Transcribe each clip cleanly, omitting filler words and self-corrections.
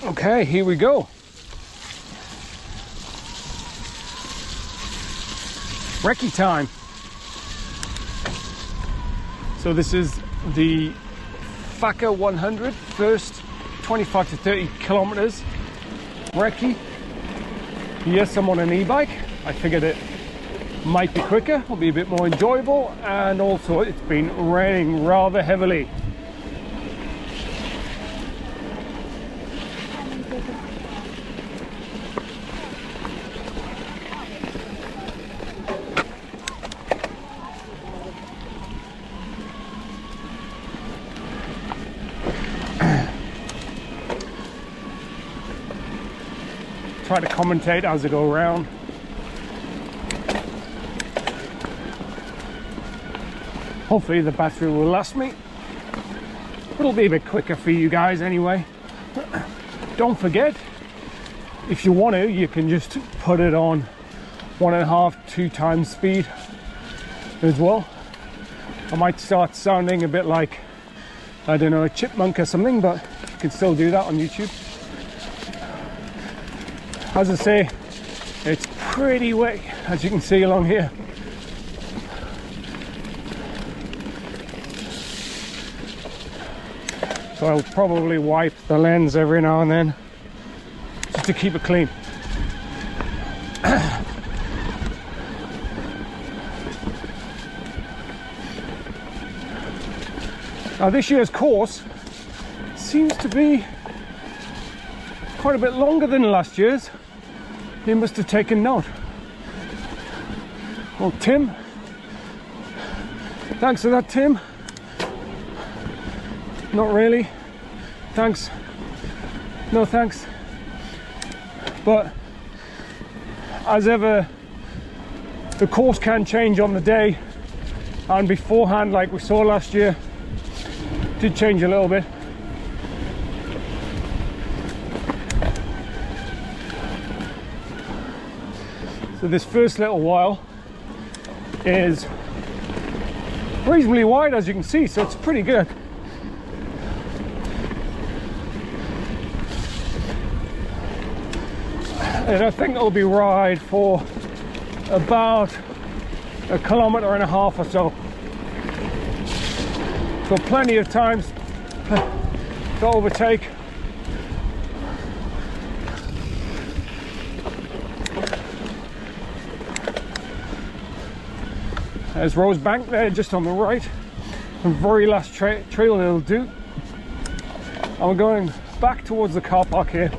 Okay, here we go. Recce time. So this is the Whaka100, first 25 to 30 kilometers. Recce. Yes, I'm on an e-bike. I figured it might be quicker, it'll be a bit more enjoyable, and also it's been raining rather heavily. Try to commentate as I go around. Hopefully the battery will last me. It'll be a bit quicker for you guys anyway. Don't forget, if you want to, you can just put it on 1.5, 2 times speed as well. I might start sounding a bit like, I don't know, a chipmunk or something, but you can still do that on YouTube. As I say, it's pretty wet, as you can see along here. So I'll probably wipe the lens every now and then, just to keep it clean. Now this year's course seems to be quite a bit longer than last year's. He must have taken note. Well, Tim, thanks for that, Tim. Not really. Thanks. No thanks. But as ever, the course can change on the day, and beforehand, like we saw last year, did change a little bit. So this first little while is reasonably wide, as you can see, so it's pretty good. And I think it'll be wide for about 1.5 kilometers or so. So plenty of times to overtake. There's Rosebank there, just on the right. The very last trail it'll do. And we're going back towards the car park here,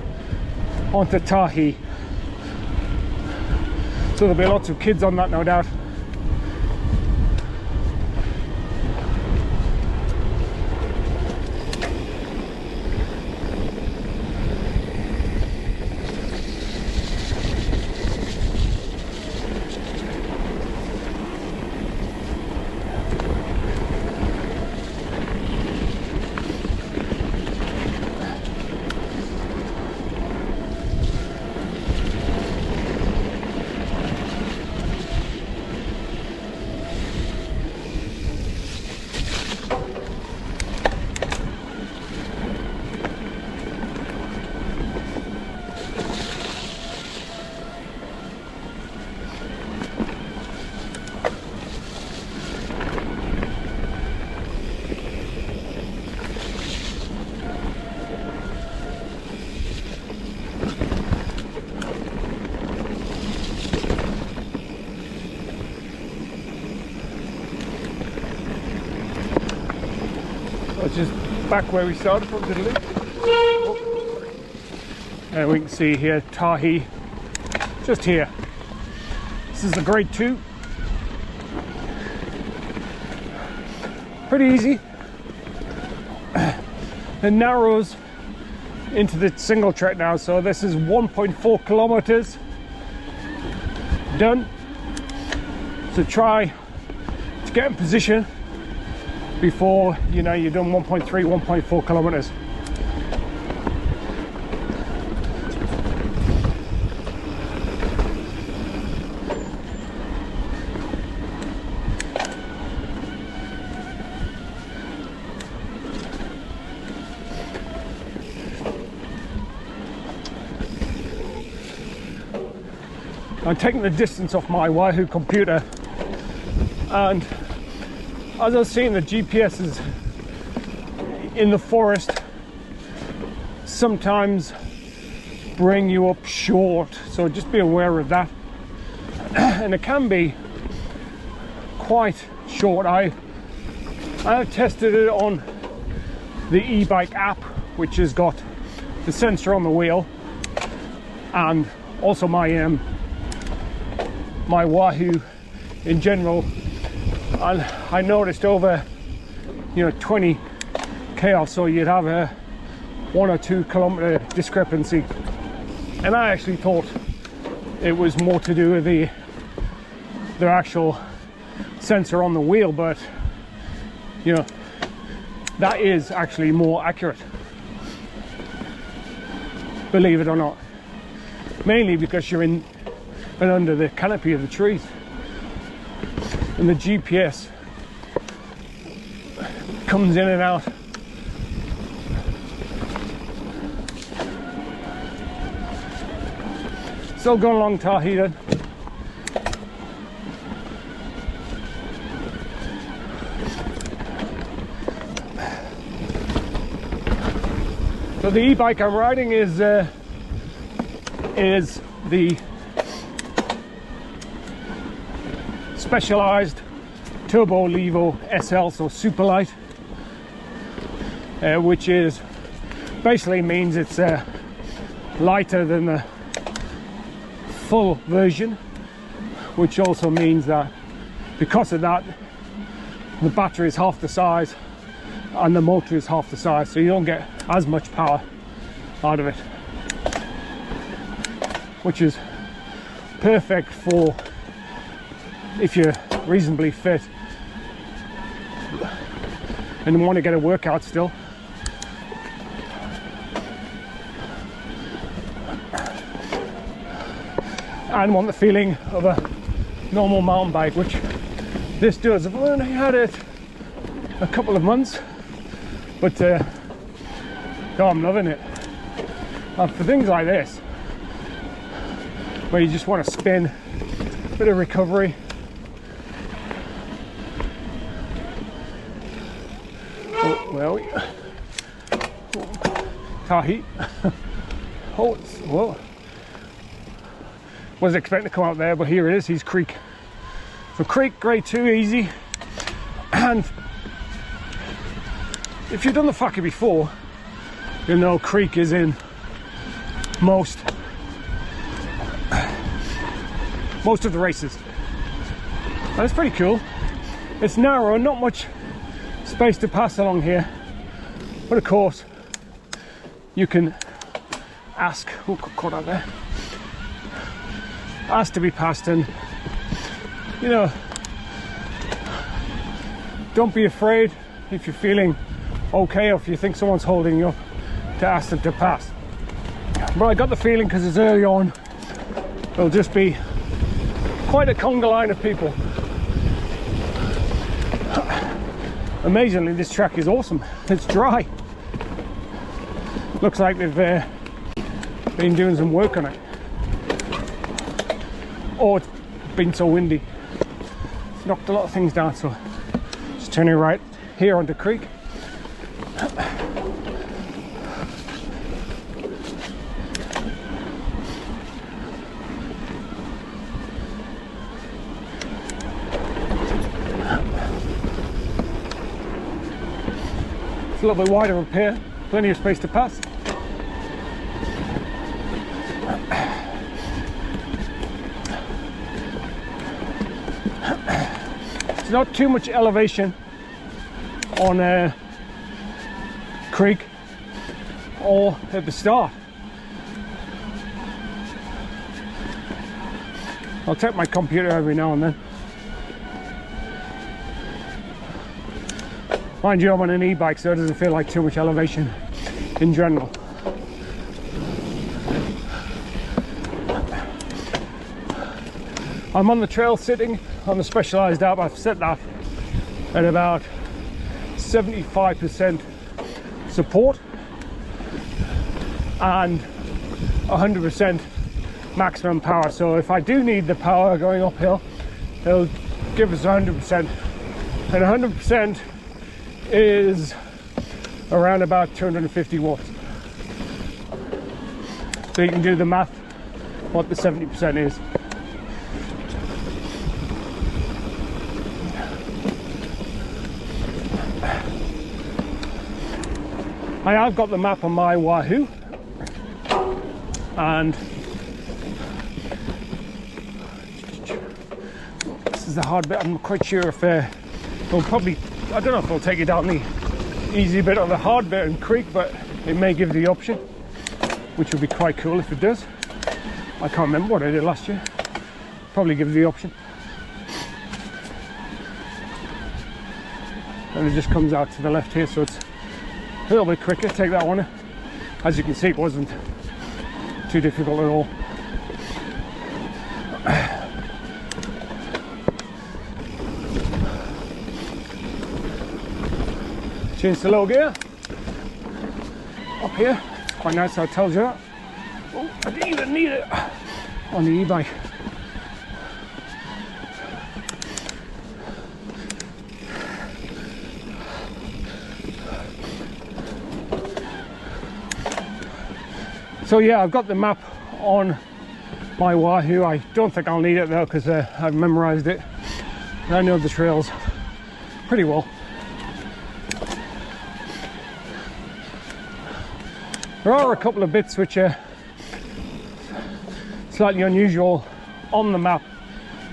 onto Tahi. So there'll be lots of kids on that, no doubt. Just back where we started from, didn't we? Oh. And we can see here Tahi, just here. This is the grade 2. Pretty easy. It narrows into the single track now, so this is 1.4 kilometers done. So try to get in position before you know you've done 1.3, 1.4 kilometers. I'm taking the distance off my Wahoo computer, and as I was seeing, the GPS is in the forest sometimes bring you up short, so just be aware of that. And it can be quite short. I have tested it on the e-bike app, which has got the sensor on the wheel, and also my my Wahoo in general. And I noticed over 20k or so you'd have a 1 or 2 kilometer discrepancy, and I actually thought it was more to do with the actual sensor on the wheel, but that is actually more accurate, believe it or not, mainly because you're in and under the canopy of the trees, and the GPS comes in and out. Still going along Tahi then. So the e-bike I'm riding is the specialized Turbo Levo SL, so super light, which is basically means it's lighter than the full version, which also means that because of that the battery is half the size and the motor is half the size, so you don't get as much power out of it, which is perfect for if you're reasonably fit and want to get a workout still. And want the feeling of a normal mountain bike, which this does. I've only had it a couple of months, but I'm loving it. And for things like this, where you just want to spin, a bit of recovery. Oh, well, Tahi. Oh, whoa. Wasn't expecting to come out there, but here it is. He's Creek. So Creek, grade 2, easy. And if you've done the Whaka before, you'll know Creek is in most of the races. And it's pretty cool. It's narrow, not much space to pass along here. But of course, you can ask, oh, caught out there. Ask to be passed, and don't be afraid if you're feeling okay, or if you think someone's holding you up, to ask them to pass. But I got the feeling, because it's early on, there'll just be quite a conga line of people. Amazingly, this track is awesome. It's dry. Looks like they've been doing some work on it. Oh, it's been so windy. It's knocked a lot of things down, so just turning right here onto Creek. It's a little bit wider up here, plenty of space to pass. Not too much elevation on Creek or at the start. I'll check my computer every now and then. Mind you, I'm on an e-bike, so it doesn't feel like too much elevation in general. I'm on the trail sitting on the specialized app. I've set that at about 75% support and 100% maximum power. So if I do need the power going uphill, it'll give us 100%, and 100% is around about 250 watts. So you can do the math what the 70% is. I have got the map on my Wahoo, and this is the hard bit. I'm not quite sure if it'll probably, I don't know if it'll take you down the easy bit or the hard bit in creek, but it may give the option, which would be quite cool if it does. I can't remember what I did last year. Probably give the option. And it just comes out to the left here, so it's a little bit quicker. Take that one. As you can see, it wasn't too difficult at all. Change the low gear. Up here. It's quite nice how it tells you that. Oh, I didn't even need it on the e-bike. So yeah, I've got the map on my Wahoo. I don't think I'll need it though, because I've memorized it. I know the trails pretty well. There are a couple of bits which are slightly unusual on the map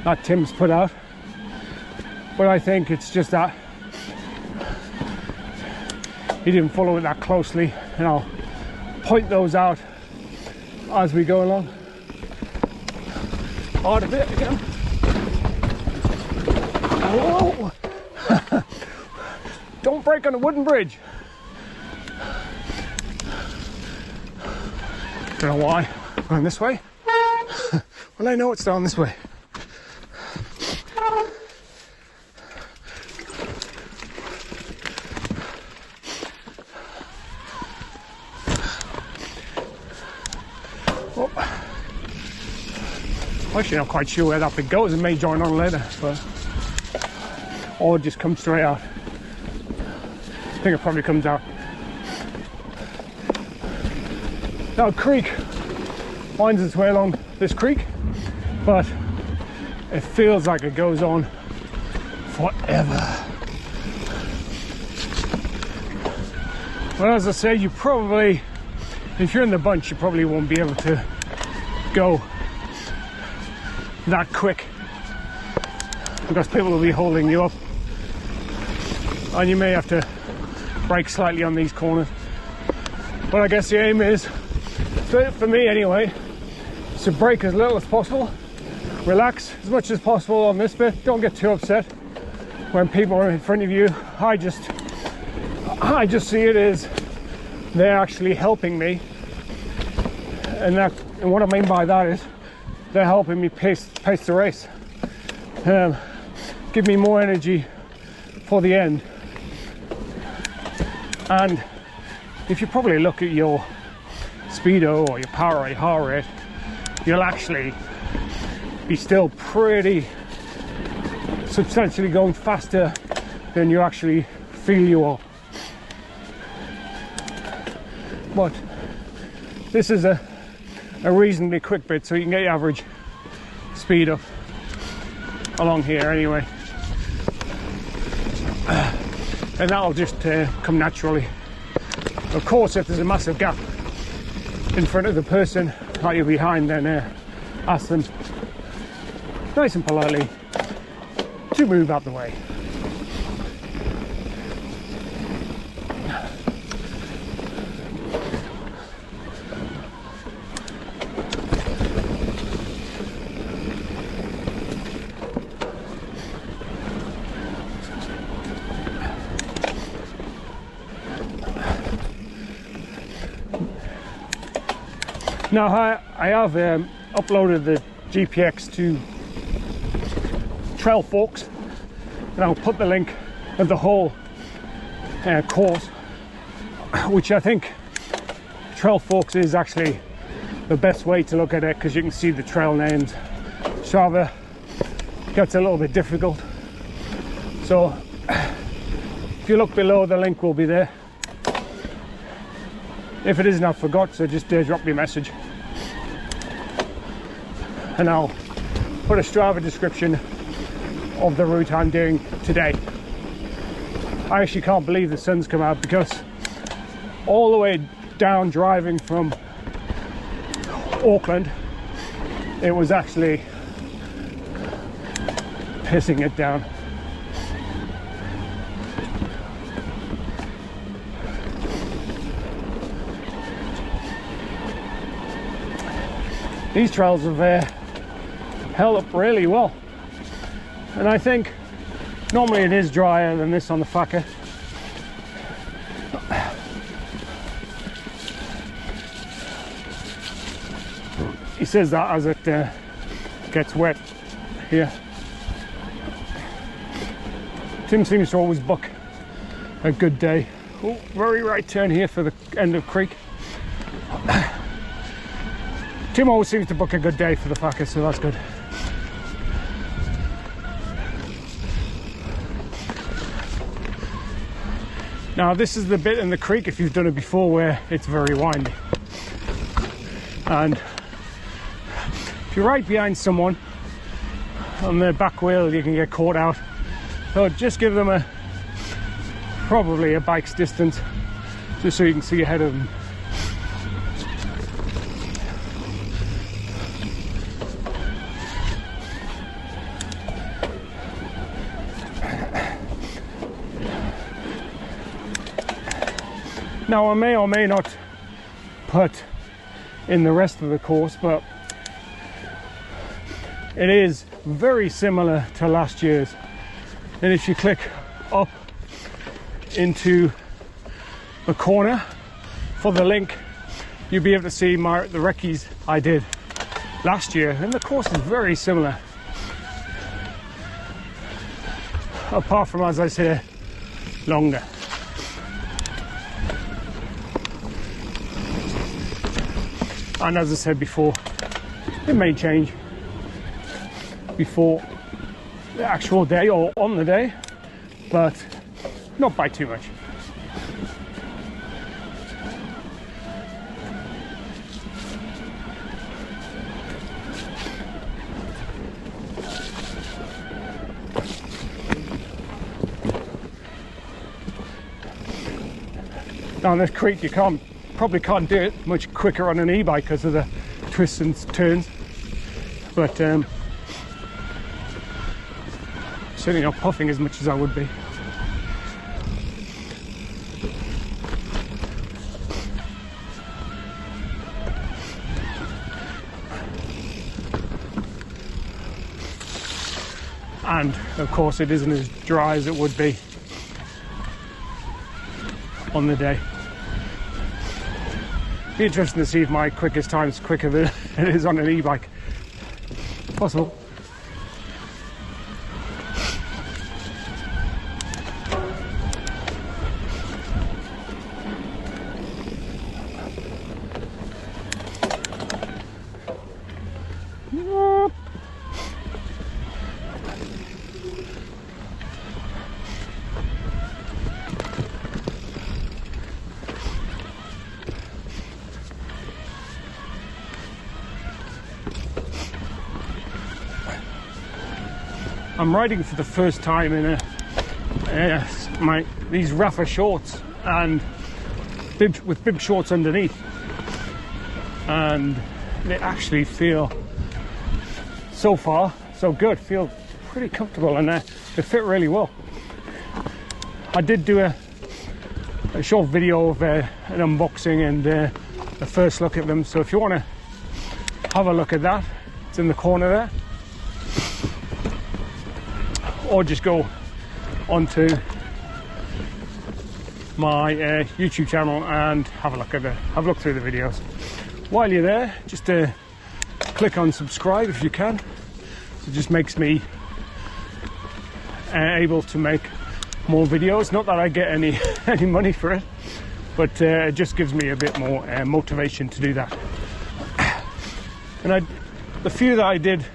that Tim's put out, but I think it's just that he didn't follow it that closely, and I'll point those out as we go along. Hard a bit again. Whoa! Don't break on a wooden bridge. Don't know why. Going this way? Well, I know it's down this way. Oh. Actually, not quite sure where that bit goes. It may join on later, but or just come straight out. I think it probably comes out. Now, creek winds its way along this creek, but it feels like it goes on forever. Well, as I said, you probably, if you're in the bunch, you probably won't be able to go that quick, because people will be holding you up, and you may have to brake slightly on these corners. But I guess the aim is, for me anyway, to brake as little as possible, relax as much as possible on this bit. Don't get too upset when people are in front of you. I just see it as they're actually helping me, and what I mean by that is they're helping me pace the race, give me more energy for the end. And if you probably look at your speedo or your power rate, heart rate, you'll actually be still pretty substantially going faster than you actually feel you are. But this is a reasonably quick bit, so you can get your average speed up along here anyway, and that'll just come naturally. Of course, if there's a massive gap in front of the person that you're behind, then ask them nice and politely to move out the way. Now I have uploaded the GPX to Trail Forks, and I'll put the link of the whole course, which I think Trail Forks is actually the best way to look at it, because you can see the trail names. Strava gets a little bit difficult, so if you look below, the link will be there. If it isn't, I forgot, so just drop me a message and I'll put a Strava description of the route I'm doing today. I actually can't believe the sun's come out, because all the way down driving from Auckland, it was actually pissing it down. These trails have held up really well, and I think normally it is drier than this on the Whaka. He says that as it gets wet here. Tim seems to always book a good day. Oh, very right turn here for the end of creek. Tim always seems to book a good day for the Whaka, so that's good. Now this is the bit in the creek, if you've done it before, where it's very windy. And if you're right behind someone on the back wheel, you can get caught out. So just give them probably a bike's distance, just so you can see ahead of them. Now I may or may not put in the rest of the course, but it is very similar to last year's. And if you click up into the corner for the link, you'll be able to see the Recce's I did last year, and the course is very similar, apart from, as I say, longer. And as I said before, it may change before the actual day or on the day, but not by too much. Down this creek, you probably can't do it much quicker on an e-bike because of the twists and turns, but certainly not puffing as much as I would be. And of course it isn't as dry as it would be on the day. Be interesting to see if my quickest time is quicker than it is on an e-bike. Possible. I'm riding for the first time in these Rafa shorts and with bib shorts underneath, and they actually feel, so far so good, feel pretty comfortable, and they fit really well. I did do a short video of an unboxing and a first look at them, so if you want to have a look at that, it's in the corner there. Or just go onto my YouTube channel and have a look through the videos. While you're there, just click on subscribe if you can. It just makes me able to make more videos. Not that I get any money for it, but it just gives me a bit more motivation to do that. And the few that I did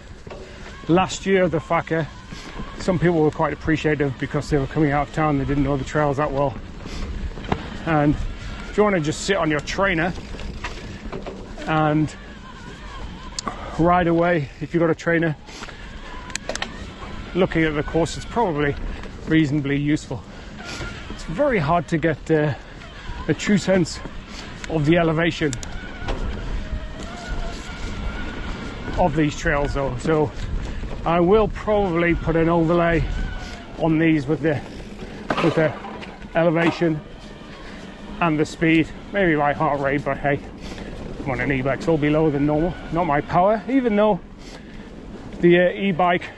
last year, the Whaka, some people were quite appreciative because they were coming out of town, they didn't know the trails that well. And if you want to just sit on your trainer and ride away, if you've got a trainer, looking at the course, it's probably reasonably useful. It's very hard to get a true sense of the elevation of these trails though, so I will probably put an overlay on these with the elevation and the speed, maybe my heart rate, but hey, I'm on an e-bike, so it'll be lower than normal. Not my power, even though the e-bike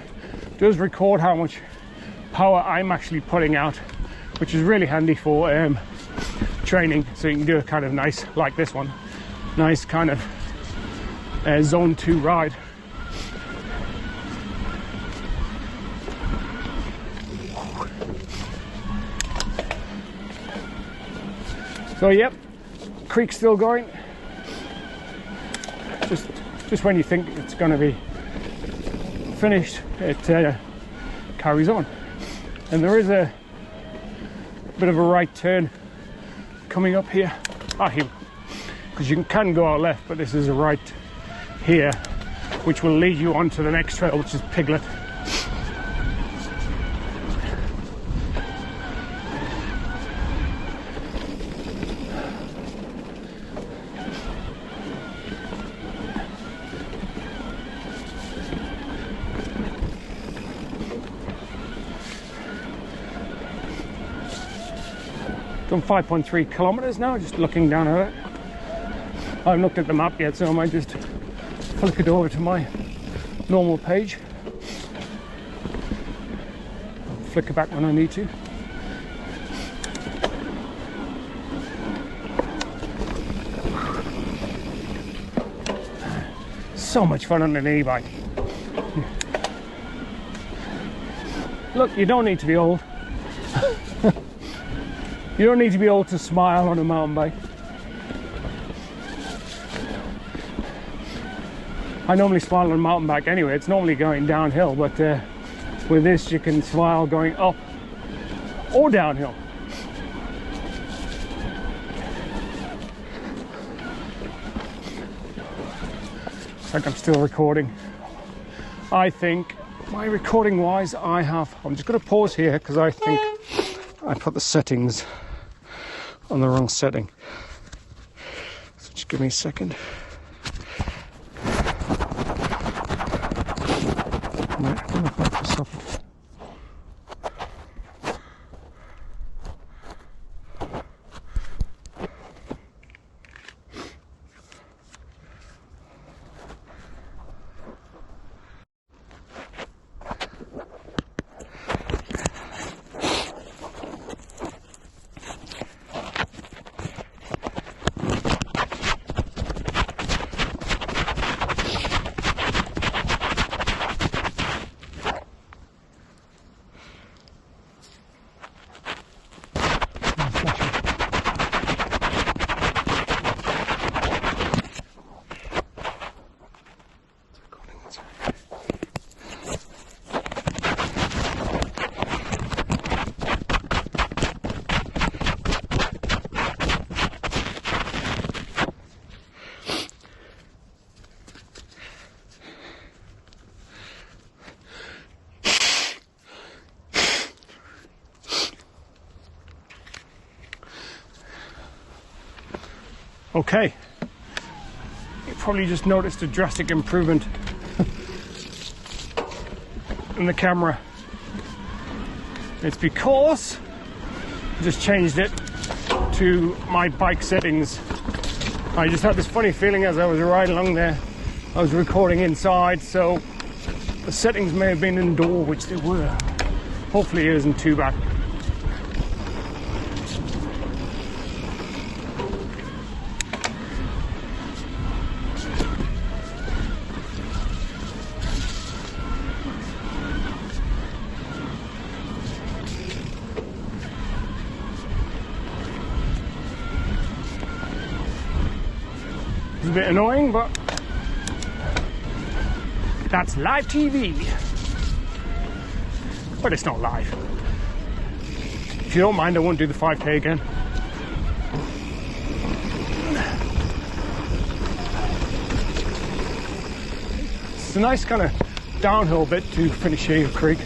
does record how much power I'm actually putting out, which is really handy for training. So you can do a kind of nice, like this one, nice kind of zone 2 ride. So yep, creek's still going. Just when you think it's going to be finished, it carries on. And there is a bit of a right turn coming up here. Because you can go out left, but this is a right here, which will lead you on to the next trail, which is Piglet. Done 5.3 kilometers now, just looking down at it. I haven't looked at the map yet, so I might just flick it over to my normal page. I'll flick it back when I need to. So much fun on an e-bike. Look, you don't need to be old. You don't need to be old to smile on a mountain bike. I normally smile on a mountain bike anyway, it's normally going downhill, but with this you can smile going up or downhill. Looks like I'm still recording. I think, my recording wise, I'm just going to pause here because I think I put the settings on the wrong setting. So just give me a second. Right, I'm going to fuck this up. Okay, you probably just noticed a drastic improvement in the camera. It's because I just changed it to my bike settings. I just had this funny feeling as I was riding along there. I was recording inside, so the settings may have been indoor, which they were. Hopefully it isn't too bad. It's a bit annoying, but That's live TV. But it's not live. If you don't mind, I won't do the 5K again. It's a nice kind of downhill bit to finish here, Creek.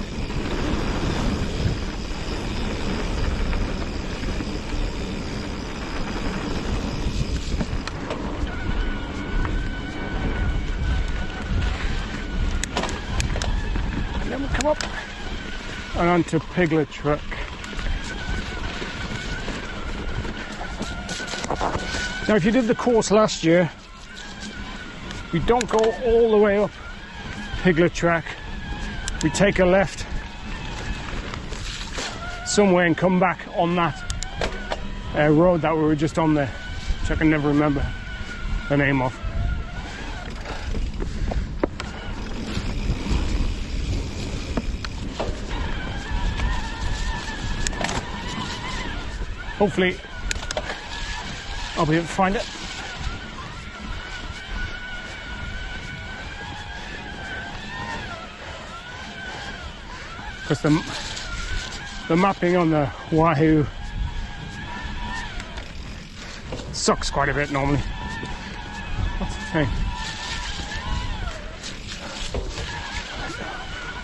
And then we'll come up and onto Piglet Track. Now, if you did the course last year, we don't go all the way up Piglet Track. We take a left somewhere and come back on that road that we were just on there, which I can never remember the name of. Hopefully I'll be able to find it. Because the mapping on the Wahoo sucks quite a bit normally. What's the thing?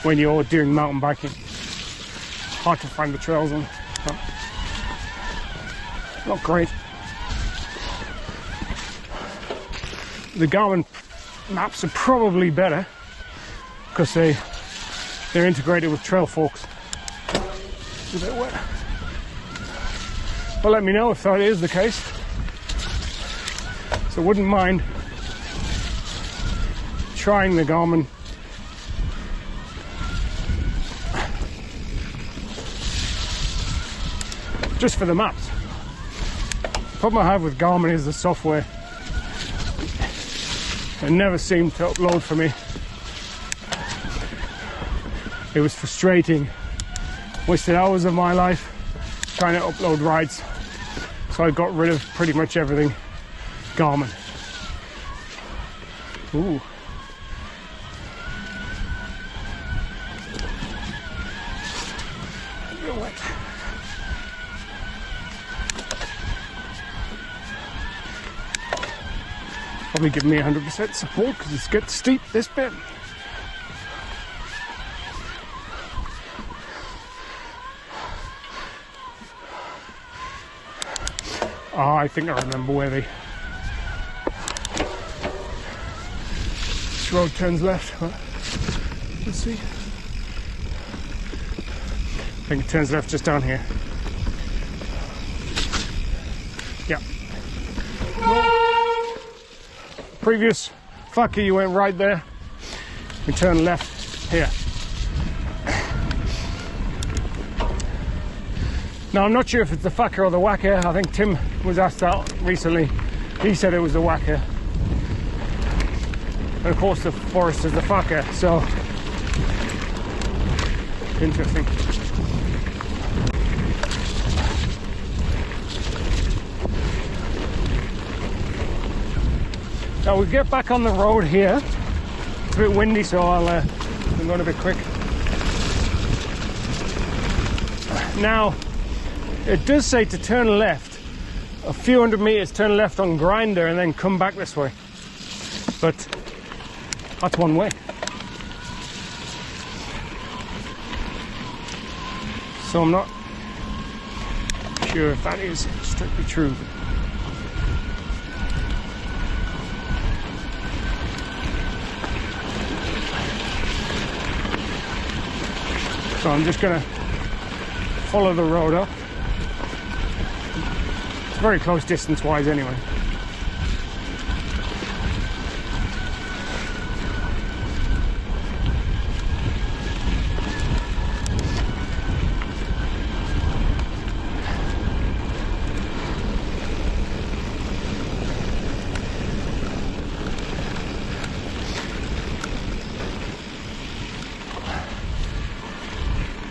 When you're doing mountain biking, hard to find the trails on. Not great. The Garmin maps are probably better because they're integrated with trail forks. It's a bit wet. But let me know if that is the case. So wouldn't mind trying the Garmin. Just for the maps. The problem I have with Garmin is the software. It never seemed to upload for me. It was frustrating. Wasted hours of my life trying to upload rides. So I got rid of pretty much everything Garmin. Ooh. A bit wet. Probably give me 100% support because it's getting steep this bit. Oh, I think I remember where this road turns left. Let's see. I think it turns left just down here. Yeah. Previous Whaka, you went right there. We turn left here. Now, I'm not sure if it's the Whaka or the Whaka. I think Tim was asked that recently. He said it was the Whaka. And of course, the forest is the Whaka, so interesting. Now we get back on the road here. It's a bit windy, so I'm going a bit quick. Now, it does say to turn left. A few hundred meters, turn left on Grinder and then come back this way. But that's one way. So I'm not sure if that is strictly true. So I'm just going to follow the road up. It's very close distance-wise anyway.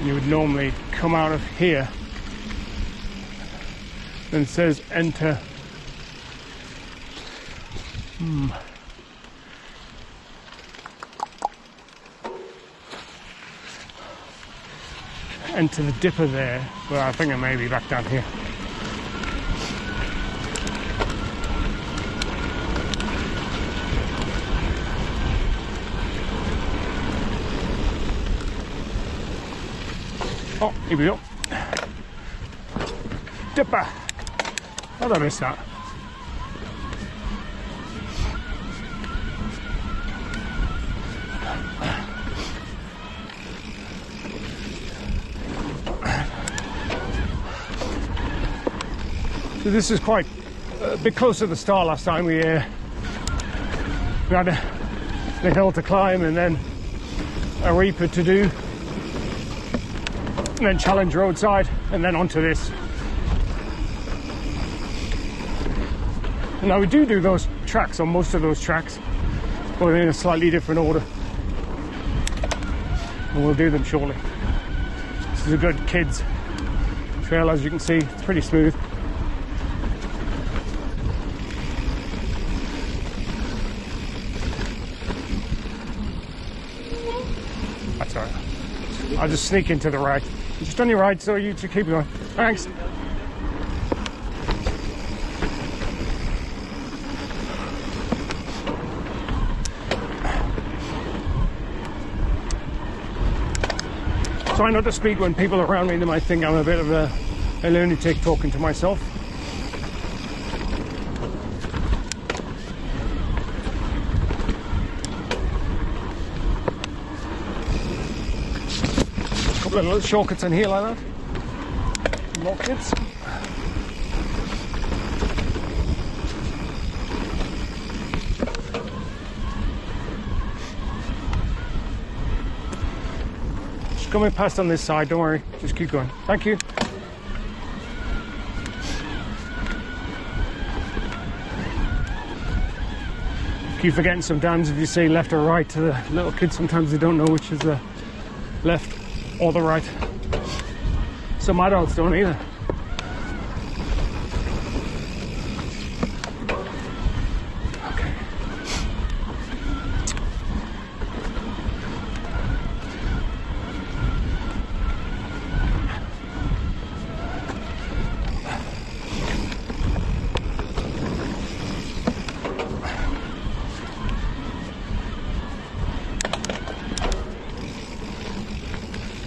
You would normally come out of here, and it says enter. enter the dipper there, but I think it may be back down here. Oh, here we go. Dipper. How did I miss that? So this is quite a bit closer to the start. Last time we had the hill to climb and then Arepa to do, and then challenge roadside, and then onto this. Now we do those tracks on most of those tracks, but in a slightly different order, and we'll do them shortly. This is a good kids trail, as you can see. It's pretty smooth. That's all right. I'll just sneak into the right. Just on your right, so you two keep going. Thanks. Try not to speak when people are around me. They might think I'm a bit of a lunatic talking to myself. A couple of little shortcuts in here like that. More kids. Coming past on this side, don't worry, just keep going. Thank you. Keep forgetting sometimes if you say left or right to the little kids, sometimes they don't know which is the left or the right. Some adults don't either.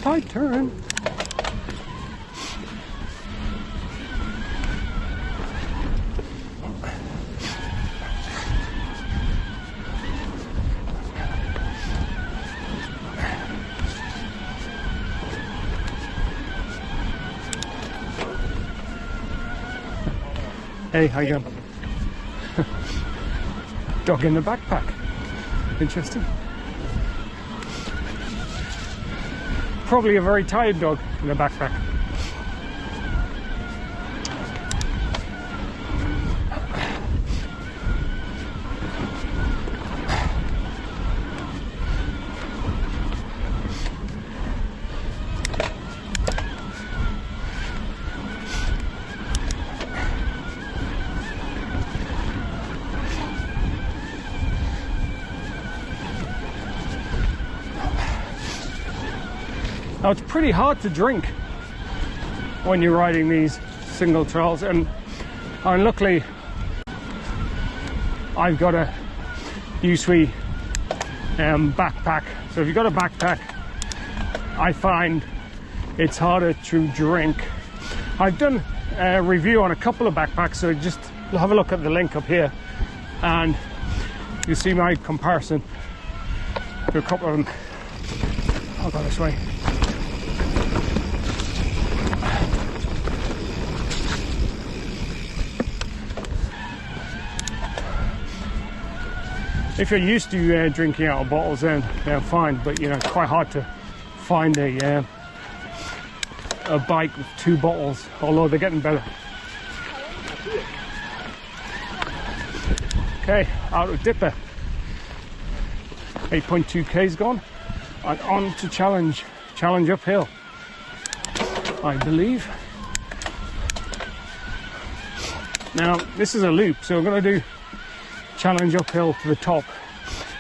Tight turn. Hey, how you going? Dog in the backpack. Interesting. Probably a very tired dog in a backpack. Now it's pretty hard to drink when you're riding these single trails, and luckily I've got a USWE backpack. So if you've got a backpack, I find it's harder to drink. I've done a review on a couple of backpacks, so just have a look at the link up here and you see my comparison to a couple of them. I'll go this way. If you're used to drinking out of bottles, then fine, but you know, it's quite hard to find a bike with 2 bottles, although they're getting better. Okay, out of Dipper. 8.2 k's gone, and on to challenge uphill, I believe. Now this is a loop, so we're going to do challenge uphill to the top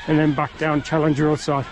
and then back down challenge roadside.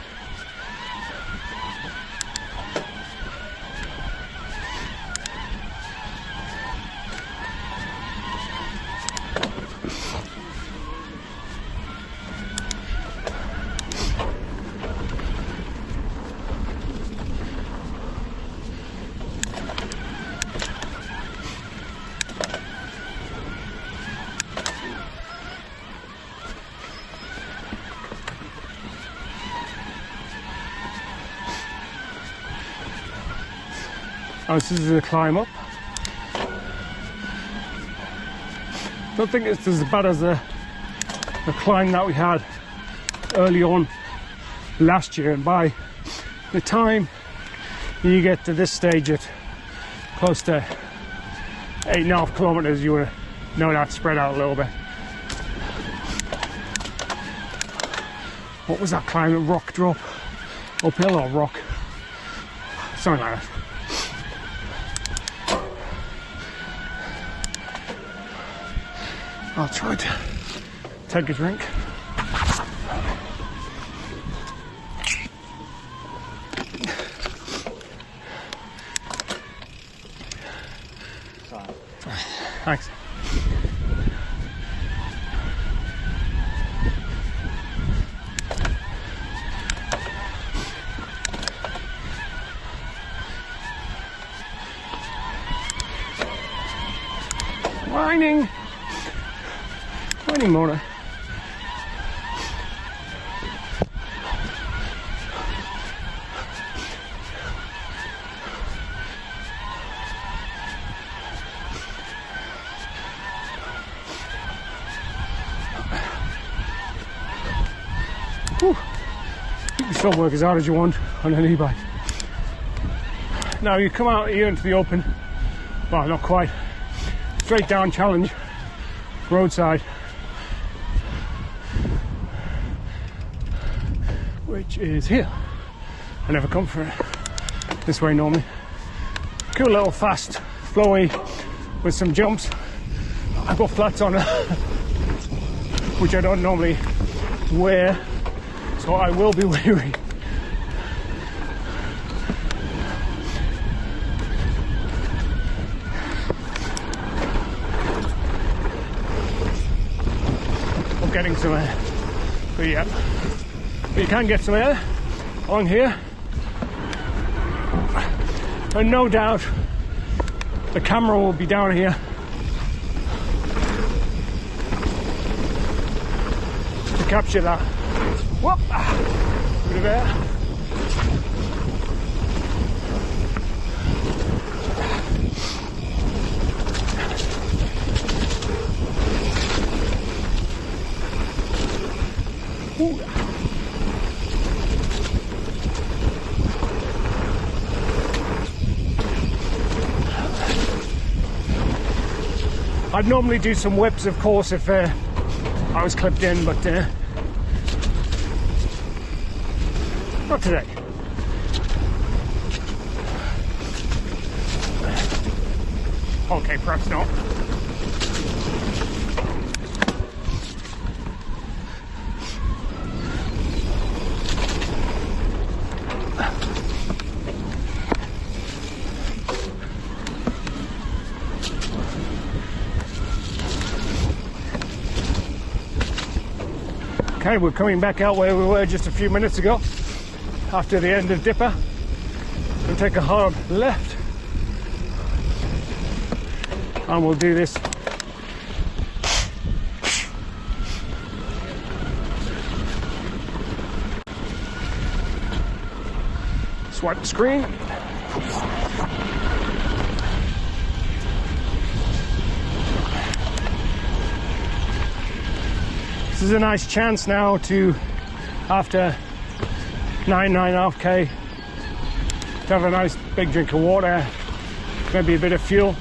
Now this is a climb up. Don't think it's as bad as the climb that we had early on last year, and by the time you get to this stage at close to 8.5 kilometers, you would know that spread out a little bit. What was that climb? A rock drop? Uphill or rock? Something like that. I'll try to take a drink. Thanks. Whining motor. Whew. You can still work as hard as you want on an e-bike. Now you come out here into the open, well, not quite, straight down challenge, roadside, which is here. I never come for it this way normally. Cool little fast, flowy with some jumps. I've got flats on it, which I don't normally wear, so I will be weary. Getting some air, but yeah, but you can get some air on here, and no doubt the camera will be down here to capture that. Whoop! Bit of air. I'd normally do some whips, of course, if I was clipped in, but not today. Okay, perhaps not. Okay, we're coming back out where we were just a few minutes ago after the end of Dipper. We'll take a hard left and we'll do this swipe the screen. This is a nice chance now to, after 9.5k, to have a nice big drink of water, maybe a bit of fuel.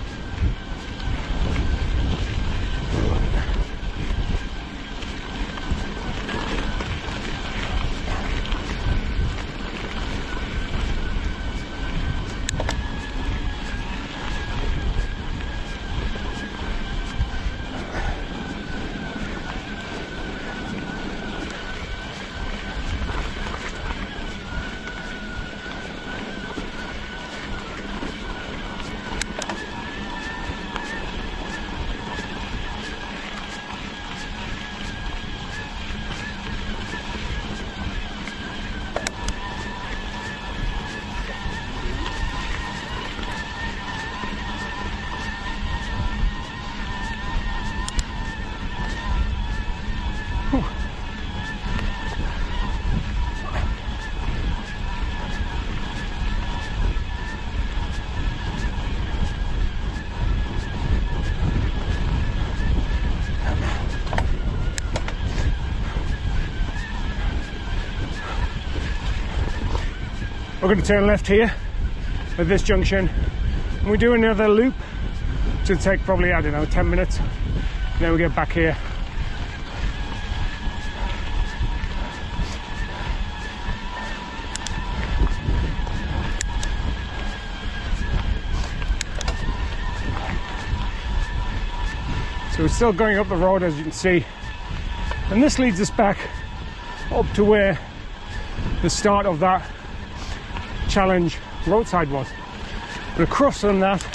we're going to turn left here at this junction, and we do another loop. It'll take probably, I don't know, 10 minutes. And then we get back here. So we're still going up the road, as you can see, and this leads us back up to where the start of that challenge roadside was. But across from that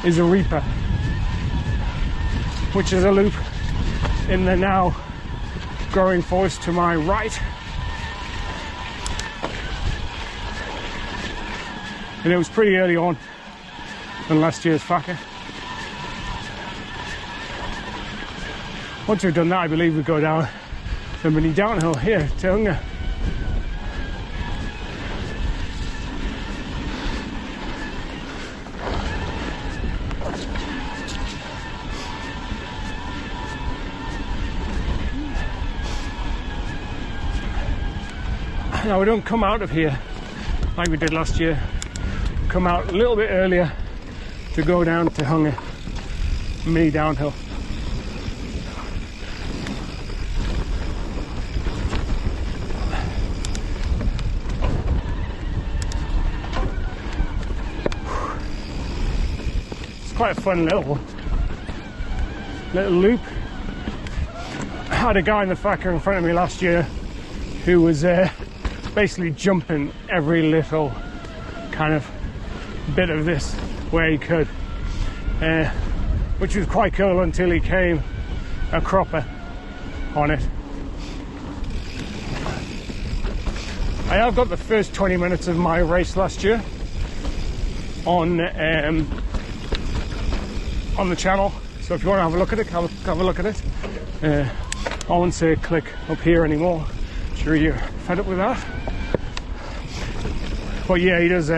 is Arepa, which is a loop in the now growing forest to my right. And it was pretty early on in last year's Whaka. Once we've done that, I believe we go down the mini downhill here to Huinga. Now we don't come out of here like we did last year. We come out a little bit earlier to go down to Huinga, mini downhill. Quite a fun little loop. I had a guy in the Whaka in front of me last year who was basically jumping every little kind of bit of this where he could, which was quite cool until he came a cropper on it. I have got the first 20 minutes of my race last year on the channel, so if you want to have a look at it, have a look at it. I won't say click up here anymore. I'm sure you're fed up with that. But yeah, he does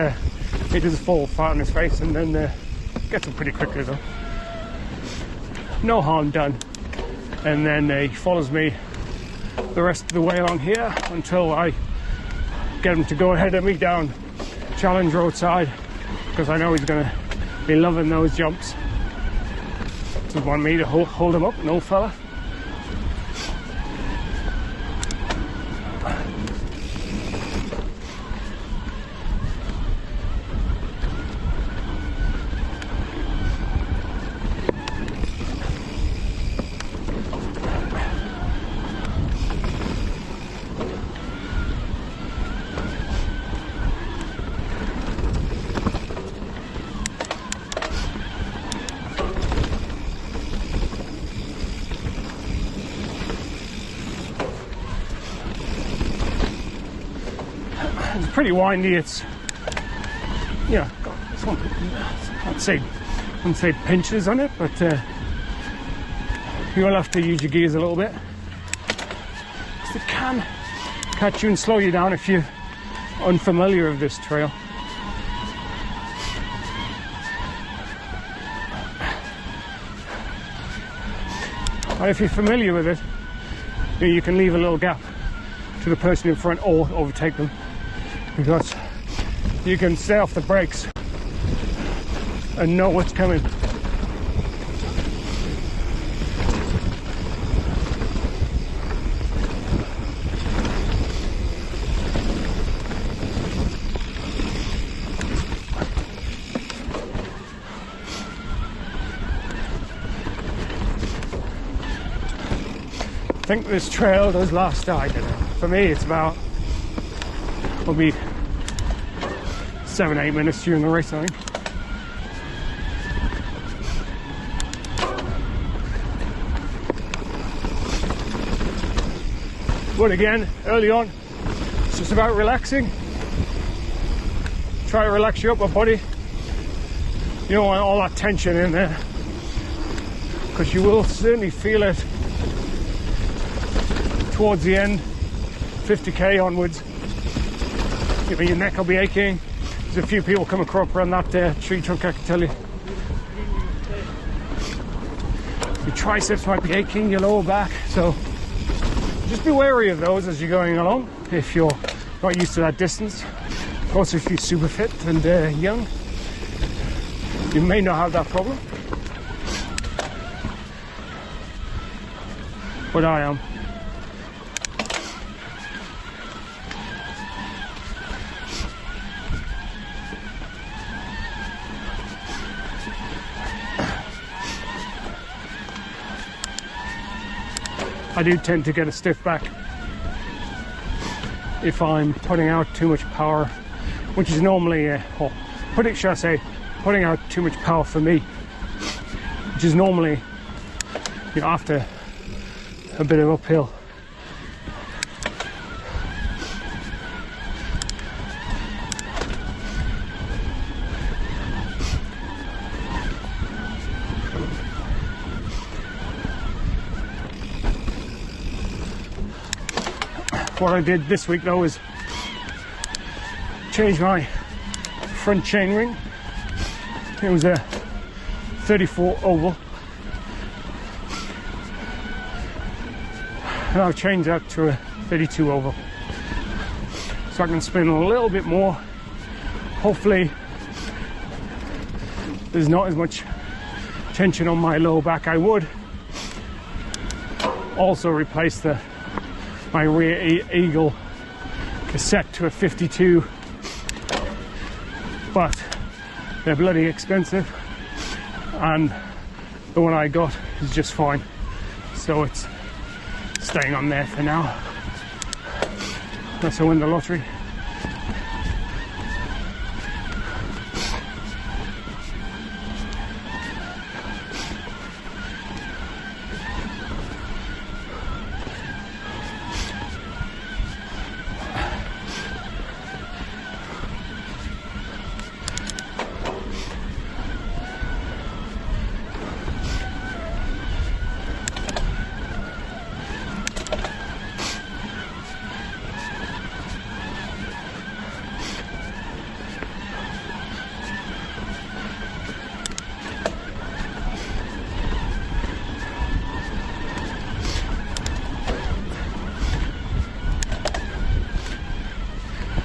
fall flat on his face and then gets up pretty quickly though. No harm done. And then he follows me the rest of the way along here until I get him to go ahead of me down challenge roadside, because I know he's going to be loving those jumps. Just want me to hold him up, no fella. It's pretty windy. It's, yeah, I wouldn't say pinches on it, but you'll have to use your gears a little bit, because it can catch you and slow you down if you're unfamiliar with this trail. And if you're familiar with it, you can leave a little gap to the person in front or overtake them, because you can stay off the brakes and know what's coming. I think this trail does last, I don't know. For me, it's about, will be 7-8 minutes during the race, I think. But again, early on, it's just about relaxing. Try to relax your upper body. You don't want all that tension in there, because you will certainly feel it towards the end, 50k onwards. Your neck will be aching. There's a few people come across around that tree trunk, I can tell you. Your triceps might be aching, your lower back, so just be wary of those as you're going along if you're not used to that distance. Of course, if you're super fit and young, you may not have that problem. But I am. I do tend to get a stiff back if I'm putting out too much power, which is normally, putting out too much power for me, which is normally, you know, after a bit of uphill. What I did this week though is change my front chainring. It was a 34 oval, and I've changed that to a 32 oval, so I can spin a little bit more. Hopefully there's not as much tension on my low back. I would also replace my rear eagle cassette to a 52, but they're bloody expensive, and the one I got is just fine, so it's staying on there for now. Unless I win the lottery.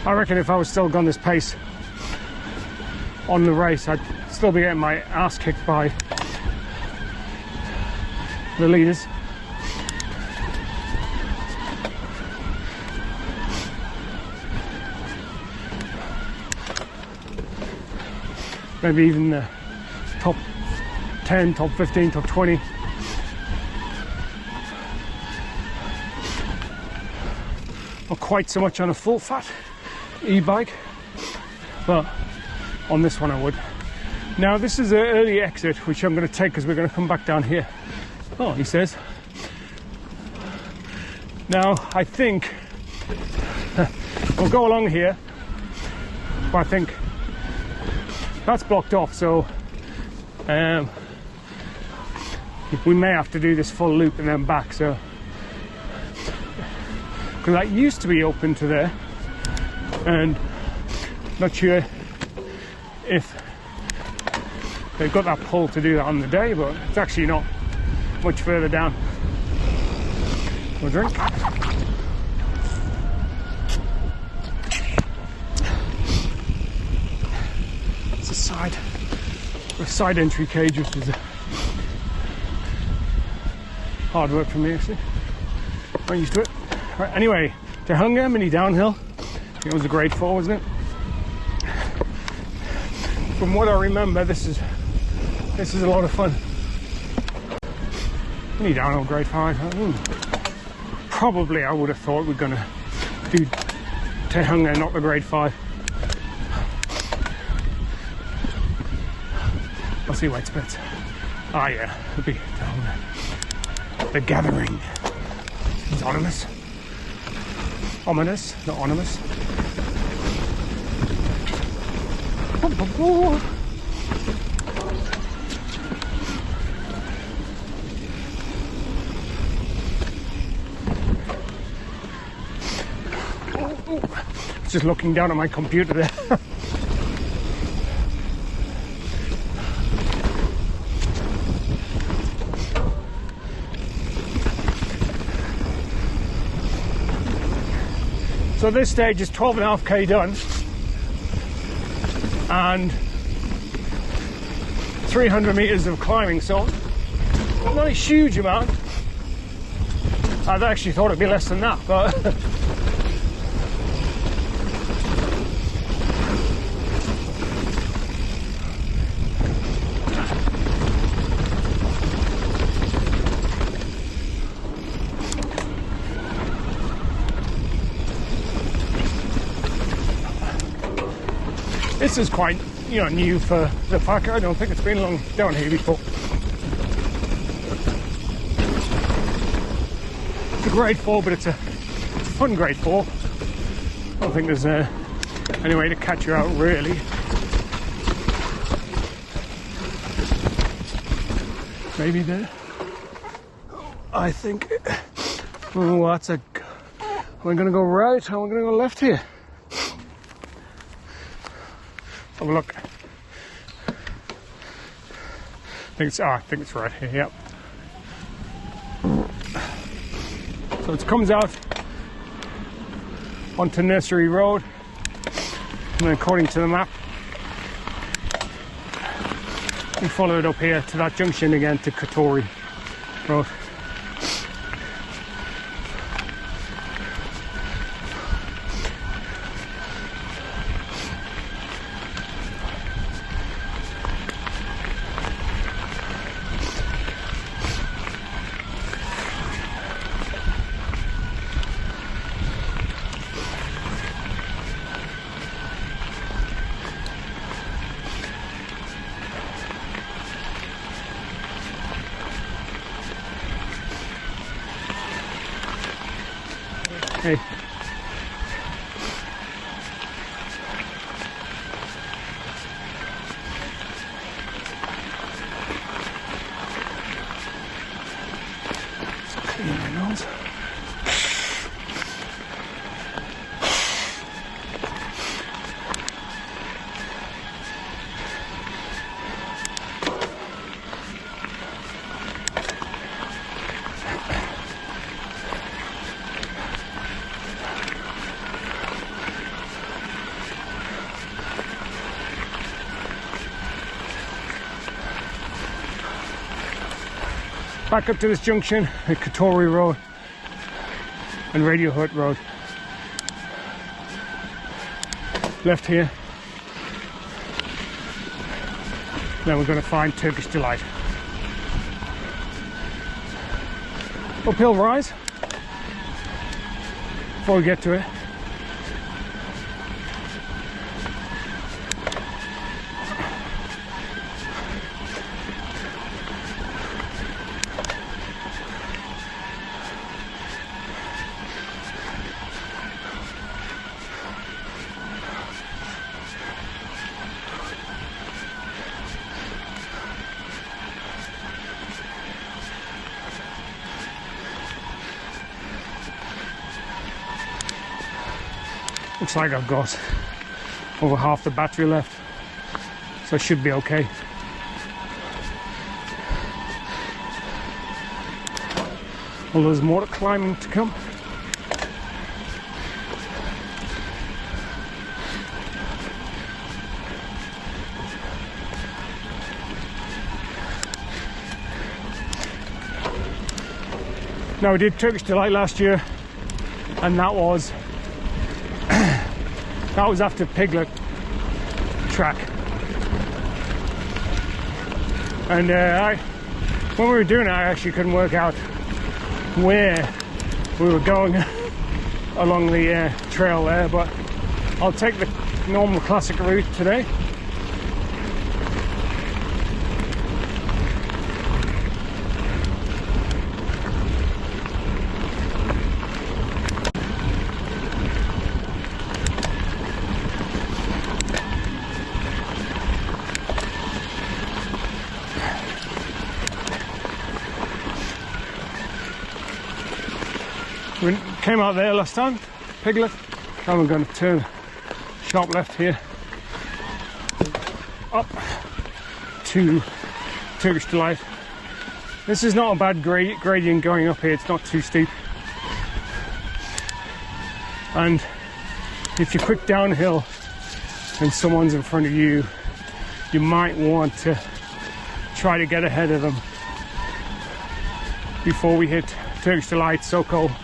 I reckon if I was still going this pace on the race, I'd still be getting my ass kicked by the leaders. Maybe even the top 10, top 15, top 20. Not quite so much on a full fat e-bike, but on this one I would. Now this is an early exit which I'm going to take because we're going to come back down here. Oh, he says. Now I think we'll go along here, but I think that's blocked off, so we may have to do this full loop and then back, so because that used to be open to there, and not sure if they've got that pull to do that on the day, but it's actually not much further down. We'll drink. It's a side entry cage, which is hard work for me actually. I'm used to it. Right, anyway, to Huinga mini downhill. It was a grade 4, wasn't it? From what I remember, this is a lot of fun. Mini downhill grade 5. Probably I would have thought we're gonna do to Huinga, not the grade 5. I'll see white splits. Ah yeah, it'll be the gathering. It's ominous. Ominous, not ominous. Just looking down at my computer there. So this stage is 12.5k done. and 300 meters of climbing, so not a huge amount. I'd actually thought it'd be less than that, but this is quite, you know, new for the Whaka. I don't think it's been long down here before. It's a grade 4, but it's a fun grade 4. I don't think there's any way to catch you out really. Maybe there. I think. Oh, that's a. Am I going to go right? Or am I going to go left here? Have a look. I think it's right here. Yep. So it comes out onto Nursery Road, and then according to the map, we follow it up here to that junction again to Katori Road. Hey. Clean my nose. Back up to this junction at Katori Road and Radio Hut Road. Left here. Then we're going to find Turkish Delight. Uphill rise before we get to it. Looks like I've got over half the battery left, so I should be okay. Although there's more climbing to come. Now, we did Turkish Delight last year, and that was after Piglet Track. And when we were doing it, I actually couldn't work out where we were going along the trail there, but I'll take the normal classic route today. We came out there last time, Piglet. Now we're going to turn sharp left here, up to Turkish Delight. This is not a bad gradient going up here, it's not too steep. And if you're quick downhill, and someone's in front of you, you might want to try to get ahead of them before we hit Turkish Delight, Soakhole.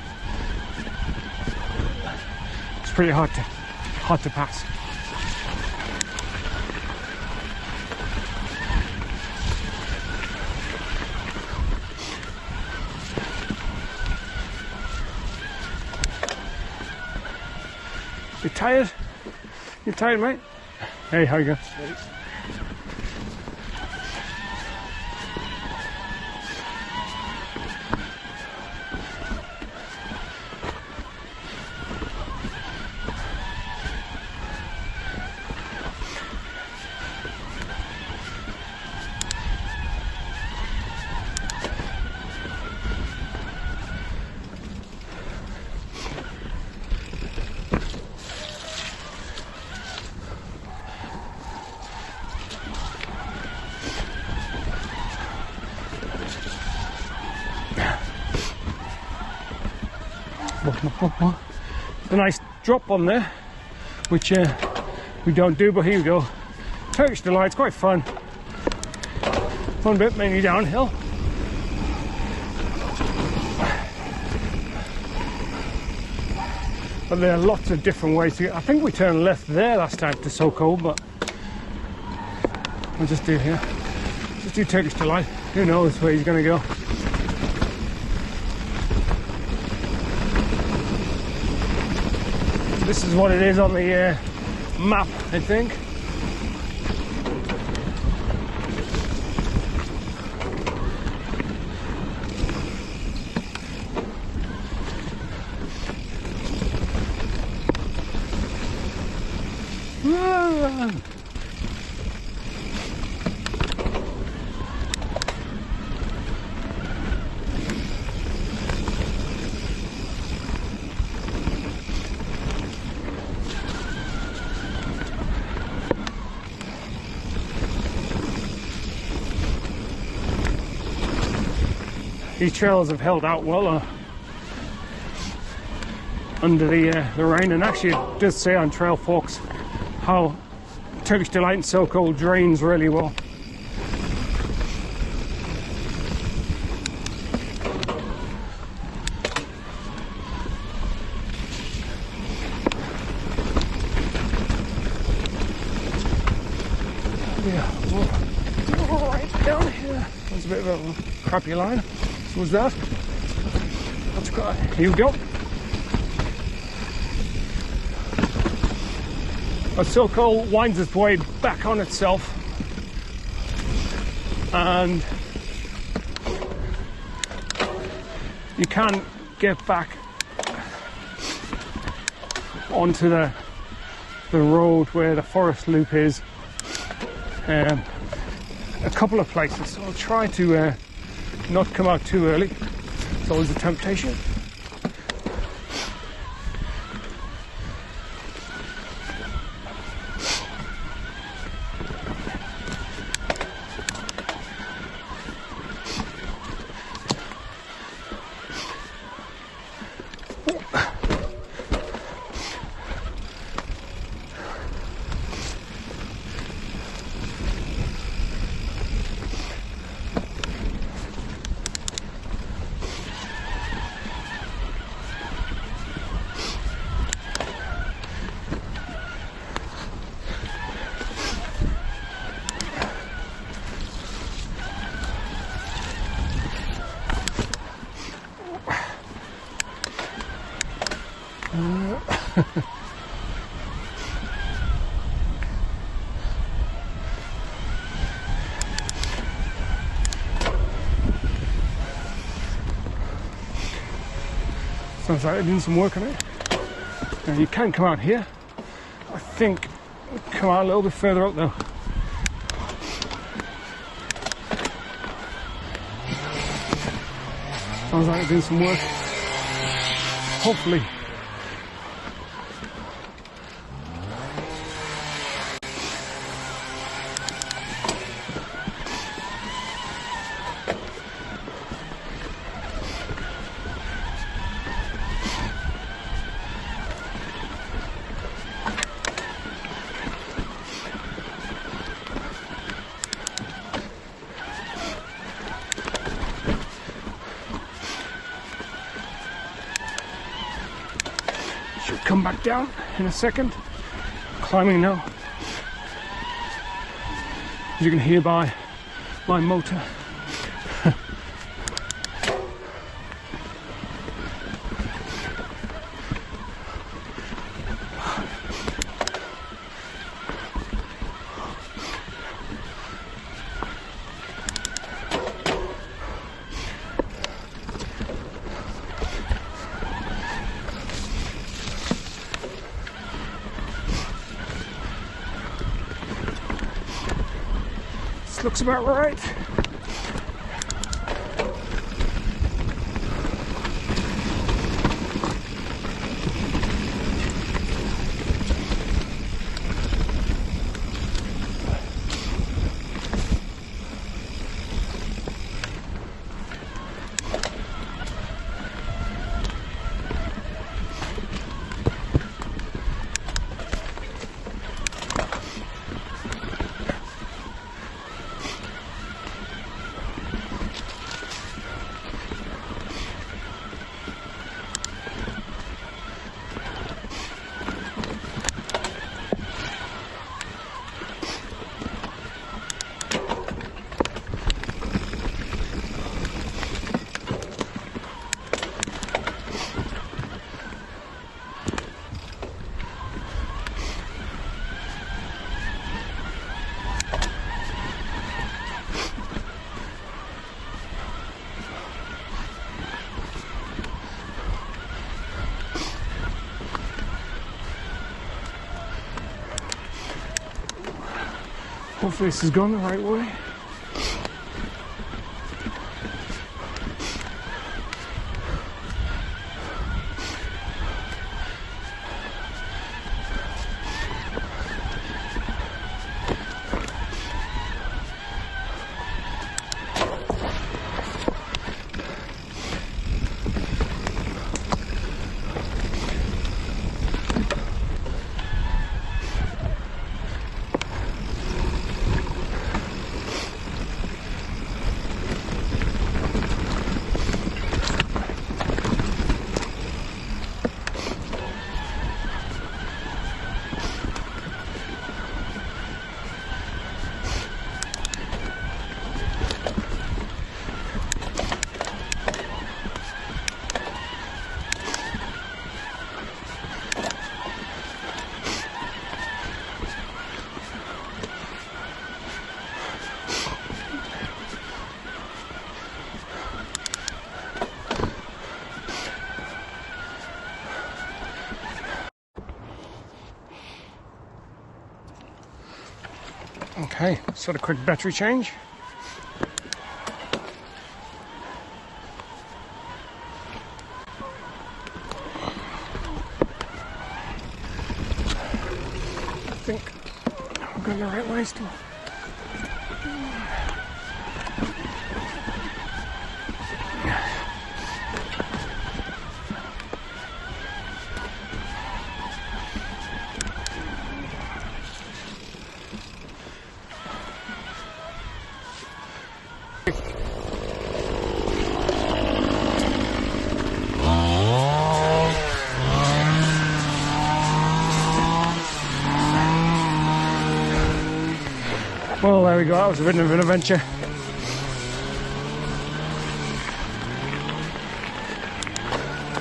It's pretty hard to pass. You tired? You tired, mate? Hey, how you going? A nice drop on there, which we don't do, but here we go. Turkish Delight's quite fun. Fun bit, mainly downhill. But there are lots of different ways to get. I think we turned left there last time to Soakhole, but we'll just do here. Just do Turkish Delight. Who knows where he's going to go. This is what it is on the map, I think. These trails have held out well under the rain, and actually it does say on Trail Forks how Turkish Delight and Soakhole drains really well. Yeah, whoa, right down here. That's a bit of a crappy line. So was that? That's good. Here we go. A Soakhole winds its way back on itself, and you can get back onto the road where the forest loop is a couple of places. So I'll try to not come out too early. It's always a temptation. Sounds like they're doing some work on it. Now you can come out here. I think come out a little bit further up though. Sounds like they're doing some work. Hopefully. come back down in a second. Climbing now, as you can hear by my motor. Looks about right. Hopefully this is going the right way. Okay, sort of quick battery change. I think we're going the right way still. Well, there we go, that was a bit of an adventure.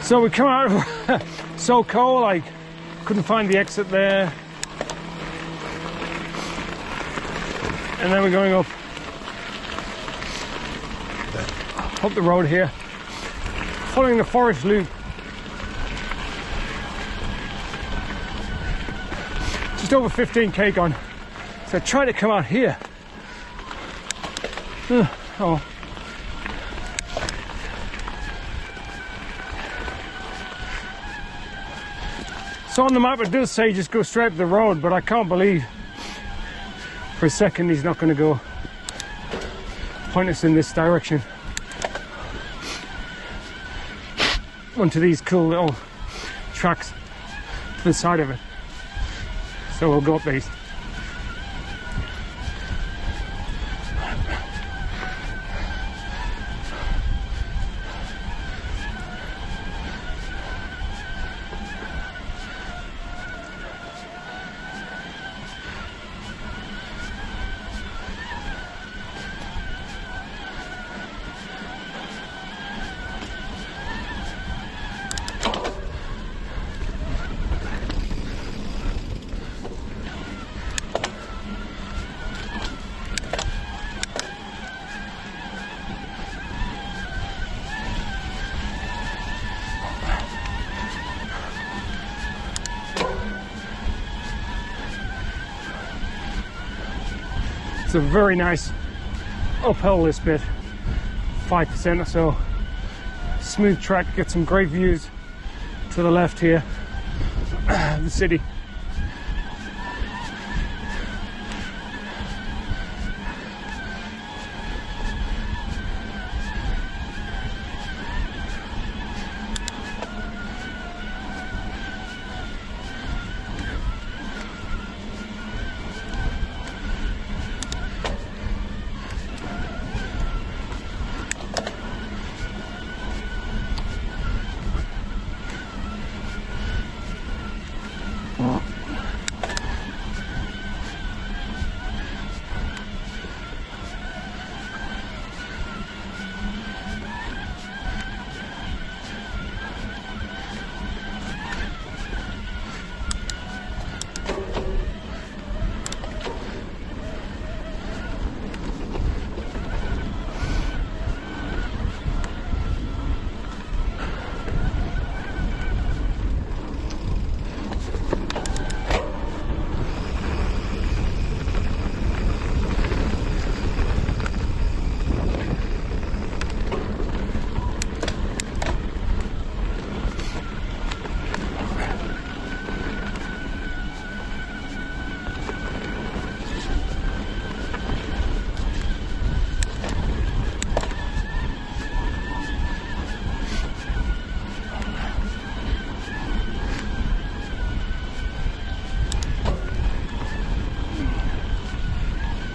So we come out of Soakhole, I couldn't find the exit there. And then we're going up the road here, following the forest loop. Just over 15k gone. So I tried to come out here. Oh. So on the map it does say just go straight up the road, but I can't believe for a second he's not going to go point us in this direction onto these cool little tracks to the side of it. So we'll go up these. It's a very nice uphill this bit, 5% or so. Smooth track, get some great views to the left here, the city.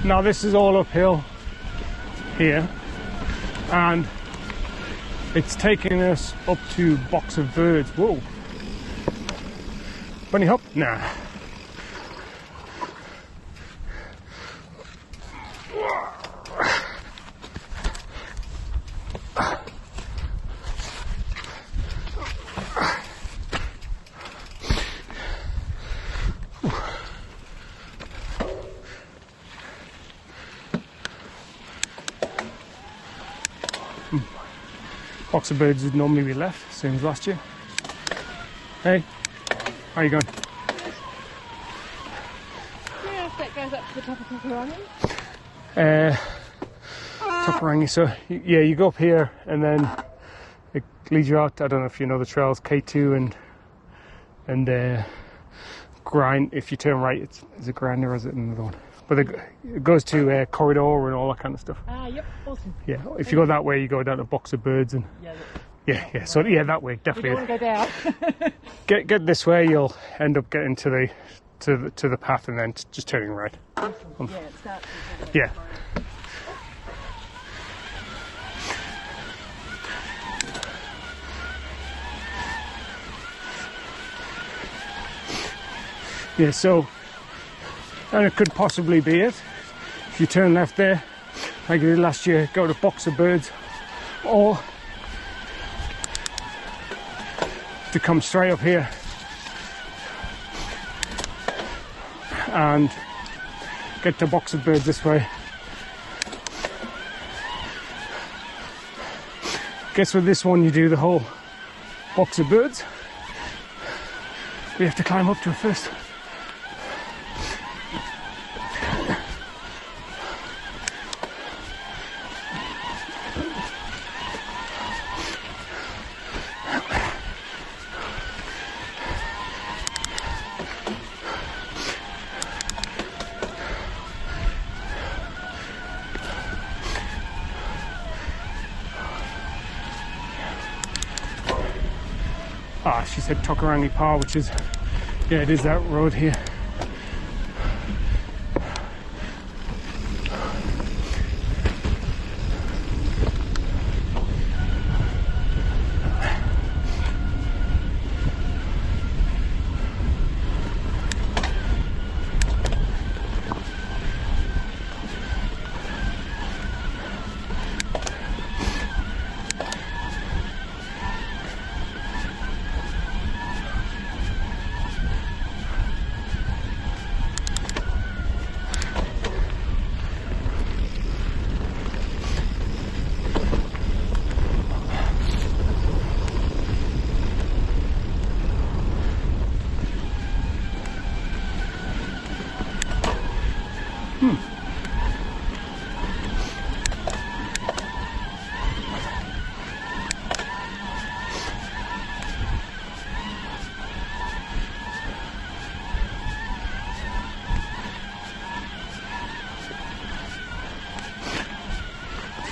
Now this is all uphill here, and it's taking us up to Box of Birds. Whoa! Bunny hop? Nah. Box of Birds would normally be left, same as last year. Hey, how you going? Yeah, if that goes up to the top of Tokarangi. Tokarangi, so yeah, you go up here and then it leads you out. I don't know if you know the trails, K2 and Grind. If you turn right, is it Grind or is it another one? But it goes to Corridor and all that kind of stuff. Ah, yep, awesome. Yeah, if you go that way, you go down to Box of Birds and yeah. So yeah, that way definitely. You don't want to go down. Get this way, you'll end up getting to the path and then just turning right. Awesome. Yeah, it starts. Yeah. Yeah, so, and it could possibly be it. If you turn left there, like I did last year, go to Box of Birds, or to come straight up here and get to Box of Birds this way. Guess with this one you do the whole Box of Birds. We have to climb up to it first. She said Tokarangi Pa, which is, yeah, it is that road here.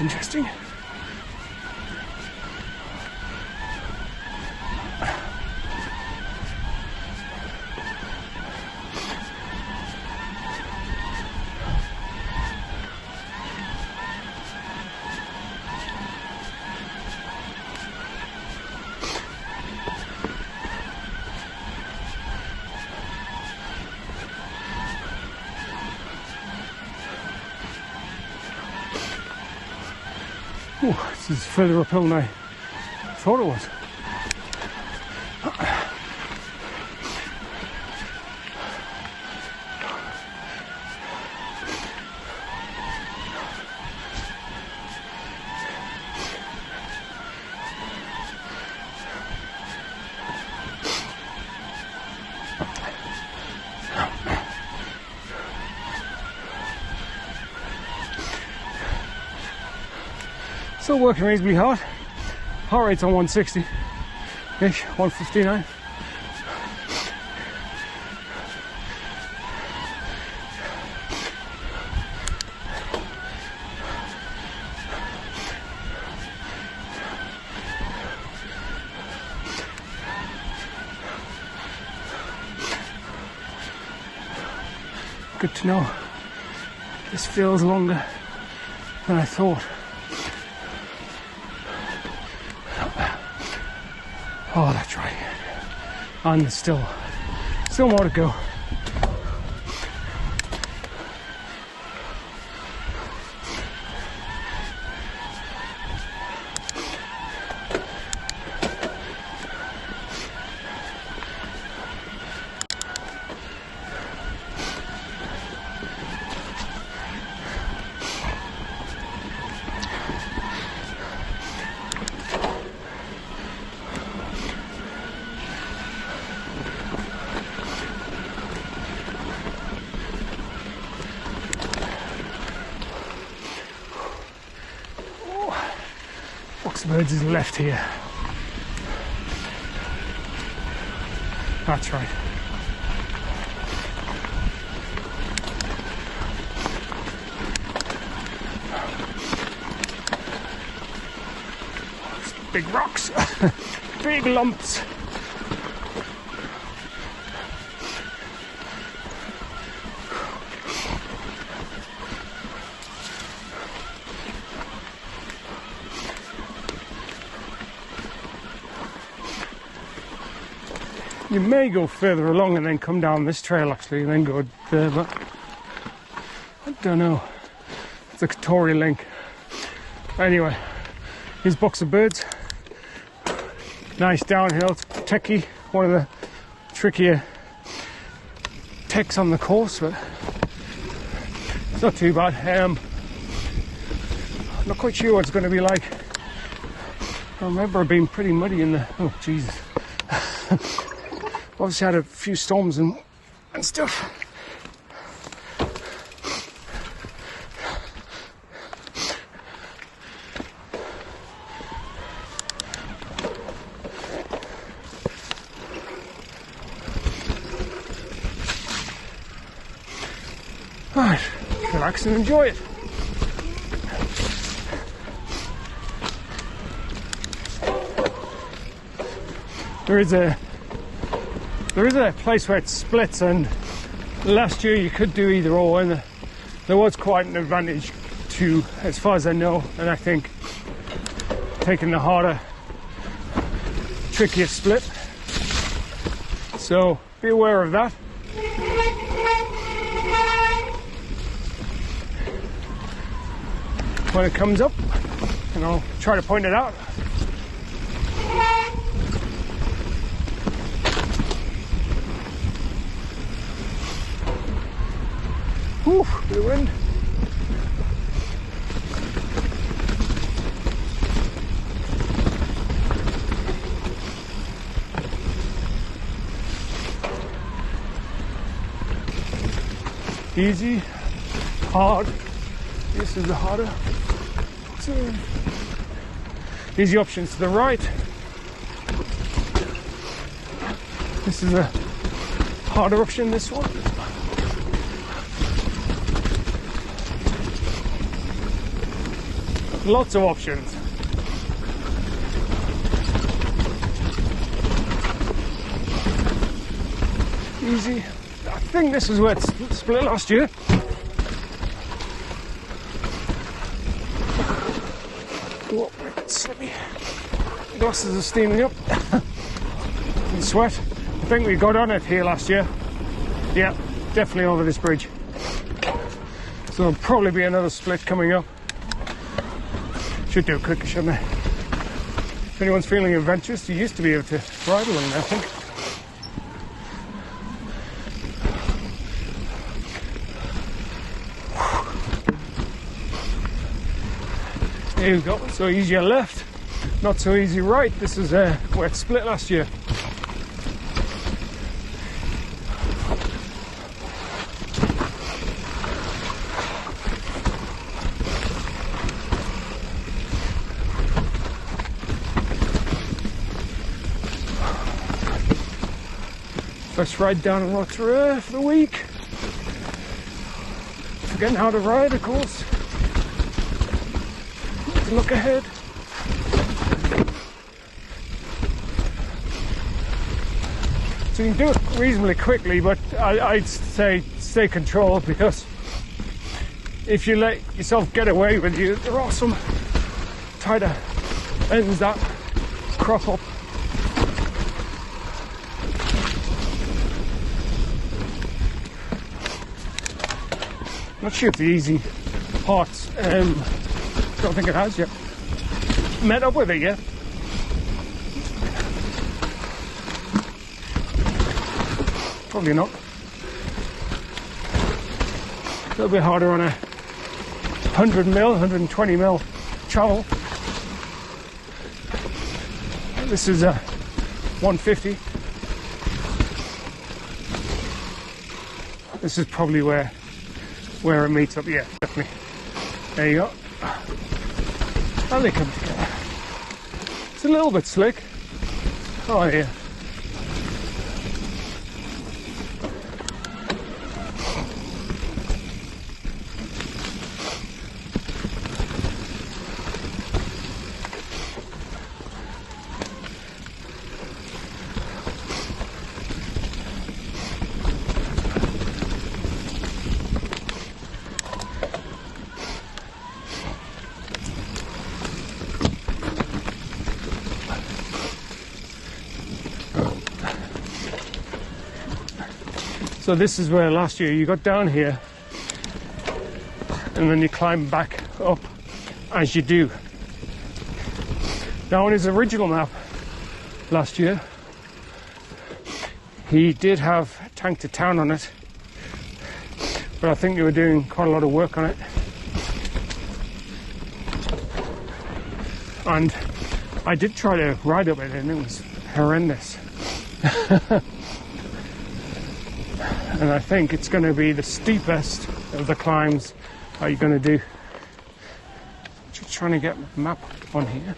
interesting. Ooh, this is further uphill than I thought it was. Still working reasonably hard. Heart rate's on 160-ish, 159. Good to know. This feels longer than I thought. Oh, that's right. And there's still more to go. Birds is left here. That's right. Big rocks, big lumps. You may go further along and then come down this trail actually and then go there, but I don't know. It's a Tory link. Anyway, here's Box of Birds. Nice downhill, techie, one of the trickier techs on the course, but it's not too bad. I'm not quite sure what it's going to be like. I remember it being pretty muddy in the... Oh, Jesus. Obviously had a few storms and stuff. Right, relax and enjoy it. There is a place where it splits, and last year you could do either or, and there was quite an advantage to, as far as I know, and I think taking the harder, trickier split. So be aware of that. When it comes up, and I'll try to point it out. Whew, bit of wind. Easy, hard. This is the harder. Easy options to the right. This is a harder option, this one. Lots of options. Easy. I think this is where it split last year. Oh, it's slippy. Glasses are steaming up. And sweat. I think we got on it here last year. Yeah, definitely over this bridge. So there'll probably be another split coming up. Should do it quicker, shouldn't I? If anyone's feeling adventurous, you used to be able to ride along there, I think. There you go. So easy left, not so easy right. This is where it split last year. First ride down on Roadside for the week. Forgetting how to ride, of course. Look ahead. So you can do it reasonably quickly, but I'd say stay controlled, because if you let yourself get away with you, there are some tighter ends that crop up. Not sure if the easy parts, don't think it has yet met up with it yet. Probably not. A little bit harder on a 100mm, 120mm travel. This is a 150. This is probably where it meets up. Yeah, definitely. There you go. How they come together. It's a little bit slick. Oh yeah. So this is where last year you got down here and then you climb back up as you do. Now on his original map last year, he did have Tank to Town on it, but I think they were doing quite a lot of work on it. And I did try to ride up it and it was horrendous. And I think it's going to be the steepest of the climbs that you're going to do. Just trying to get the map on here.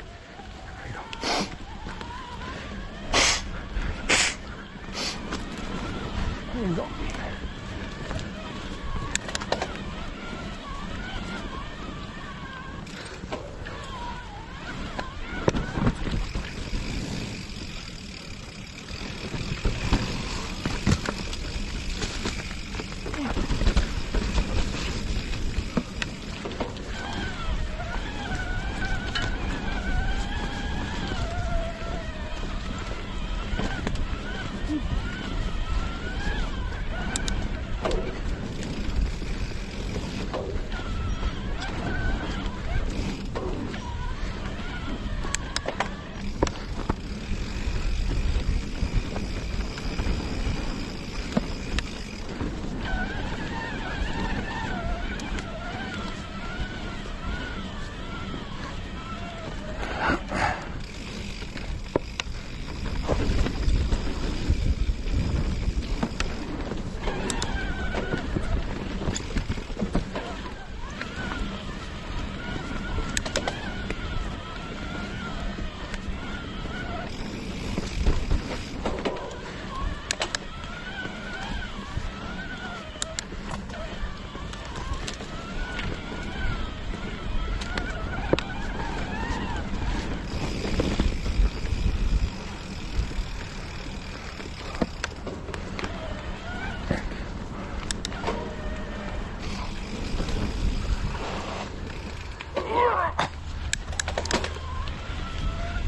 There we go.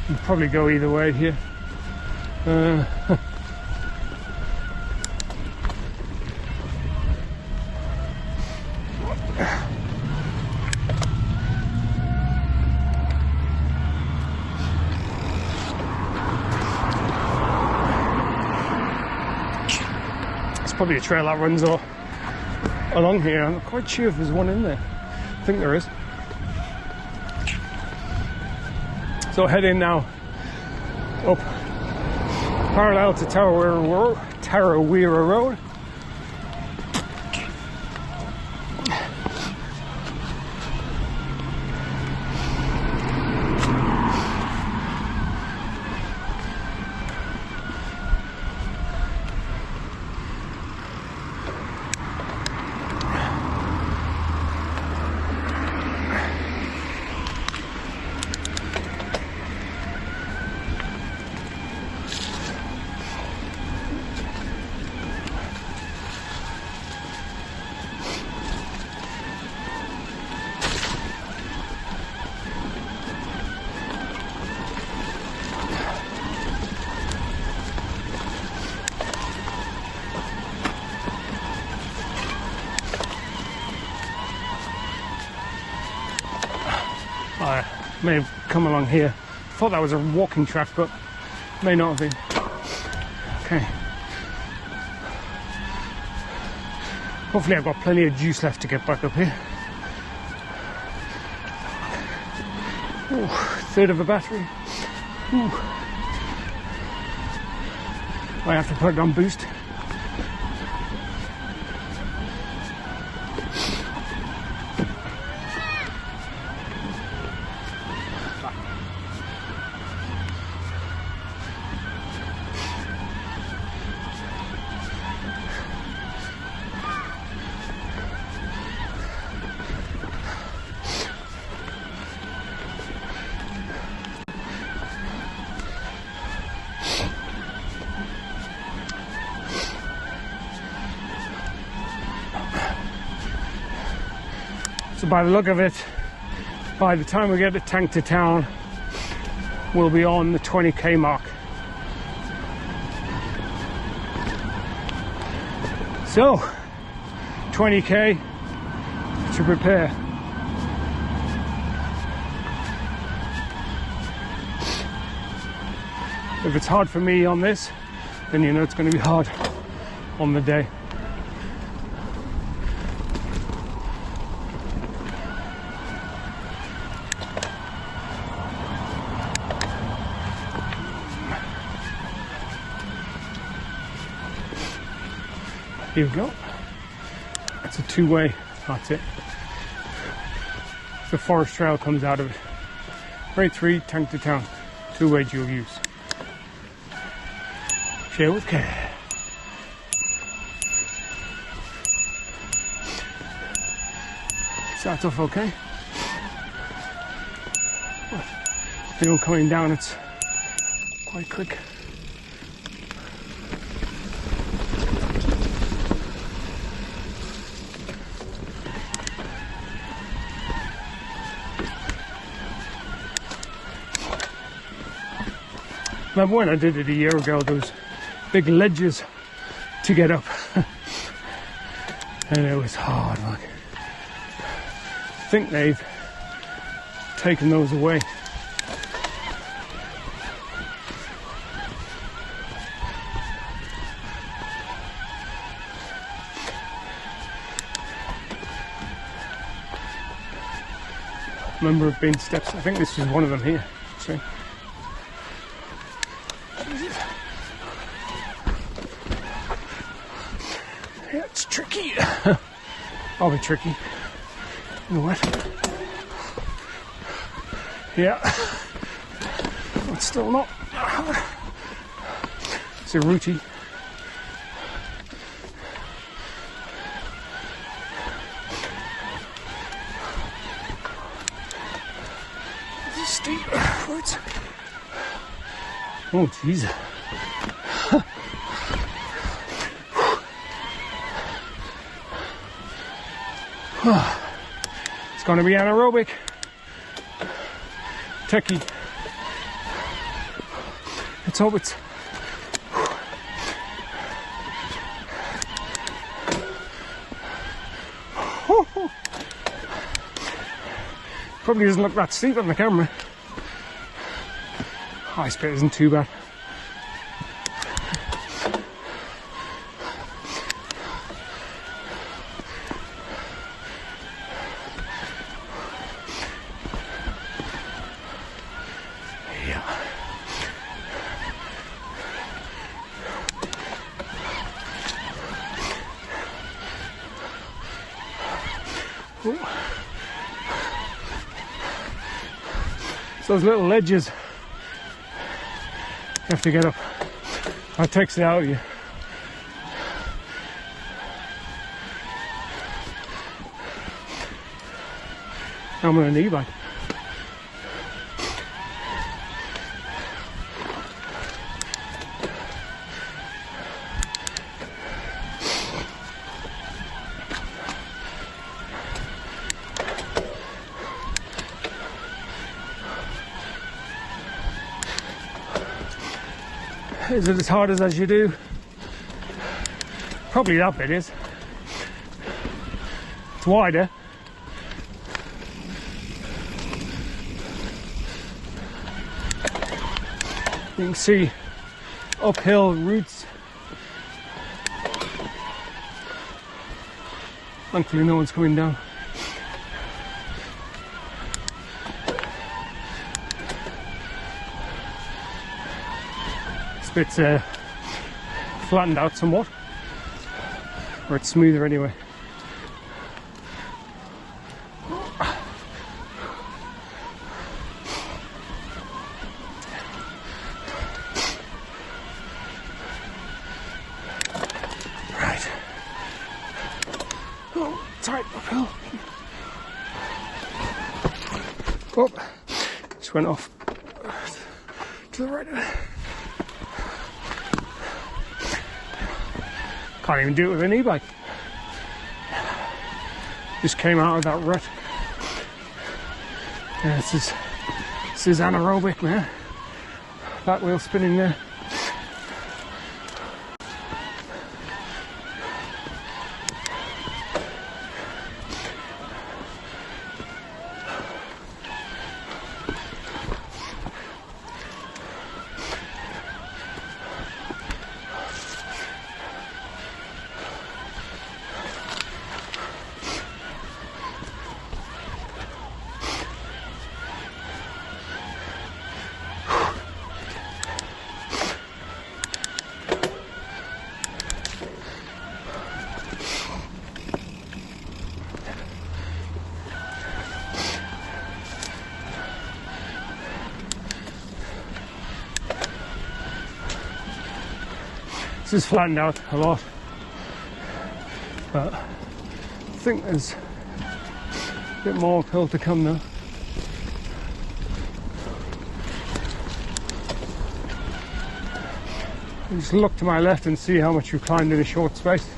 You'd probably go either way here. It's probably a trail that runs along here. I'm not quite sure if there's one in there. I think there is. So head in now up parallel to Tarawera Road. I may have come along here. Thought that was a walking track, but may not have been. Okay. Hopefully I've got plenty of juice left to get back up here. Ooh, third of a battery. Ooh. I have to put it on boost. So by the look of it, by the time we get the tank to town, we'll be on the 20k mark. So, 20k to prepare. If it's hard for me on this, then you know it's going to be hard on the day. Here we go. It's a two-way, that's it. The forest trail comes out of it. Grade 3, tank to town. Two-way dual use. Share with care. Starts off okay. You know, coming down it's quite quick. Remember when I did it a year ago, those big ledges to get up. And it was hard, like. I think they've taken those away. Remember it being steps. I think this is one of them here. See? Yeah, it's tricky. I'll be tricky. You know what? Yeah. But still not. It's a rooty. Steep roads. Oh, jeez. It's going to be anaerobic. Techie. Let's hope it's... Probably doesn't look that steep on the camera. Ice bit isn't too bad. Yeah. Ooh. It's those little ledges you have to get up. That takes it out of you. I'm on an e-bike. Is it as hard as you do? Probably that bit is. It's wider. You can see uphill routes. Thankfully no one's coming down. It's flattened out somewhat, or it's smoother anyway. Right. Oh, tight uphill. Oh, just went off to the right. Can't even do it with an e-bike. Just came out of that rut. Yeah, this is anaerobic, man. That wheel spinning there. This is flattened out a lot, but I think there's a bit more uphill to come now. Just look to my left and see how much you've climbed in a short space.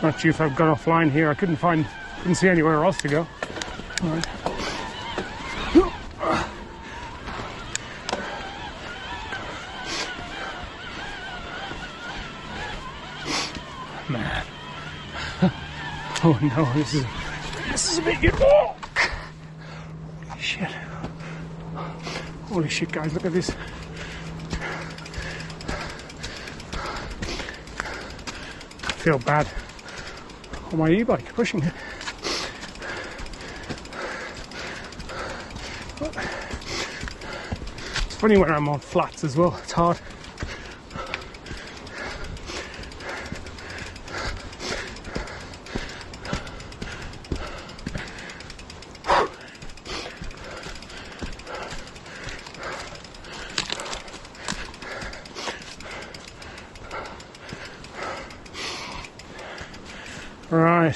Not sure if I've gone offline here. I couldn't see anywhere else to go. All right. Man. Oh no, this is a big walk. Holy shit. Holy shit, guys, look at this. I feel bad on my e-bike pushing it. It's funny when I'm on flats as well, it's hard. Right.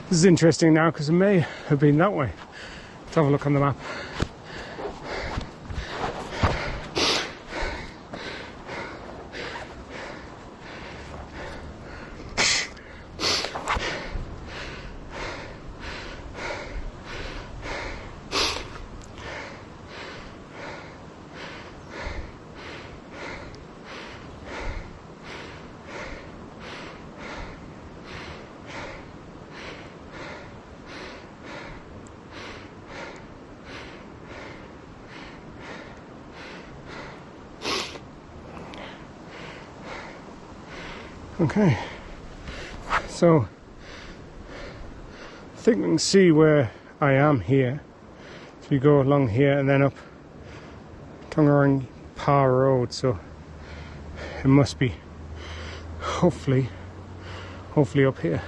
This is interesting now because it may have been that way. Let's have a look on the map. Okay, so I think we can see where I am here. So we go along here and then up Waipa Road, so it must be hopefully up here.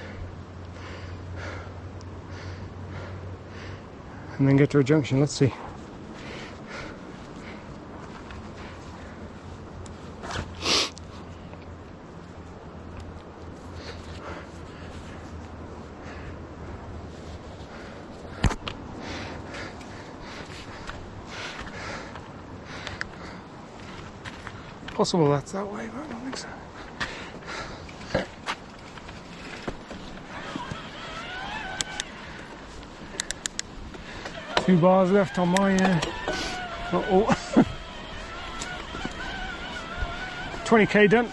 And then get to a junction, let's see. Possible that's that way, but I don't think so. 2 bars left on my uh-oh. 20k done.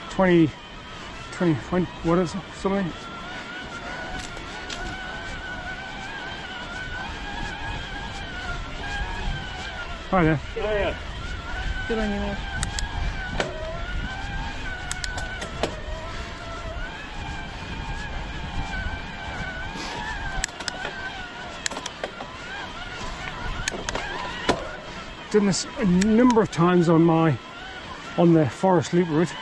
20, what is it? Something? Hi there. Good on you, man. Done this a number of times on the forest loop route.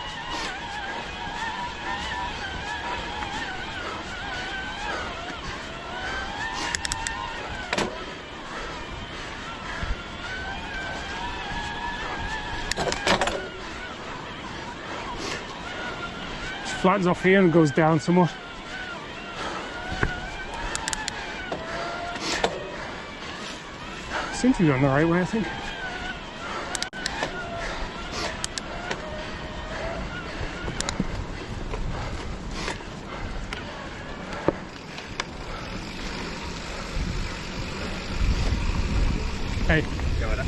Flattens off here and goes down somewhat. Seems to be going the right way, I think. Hey. Go with it.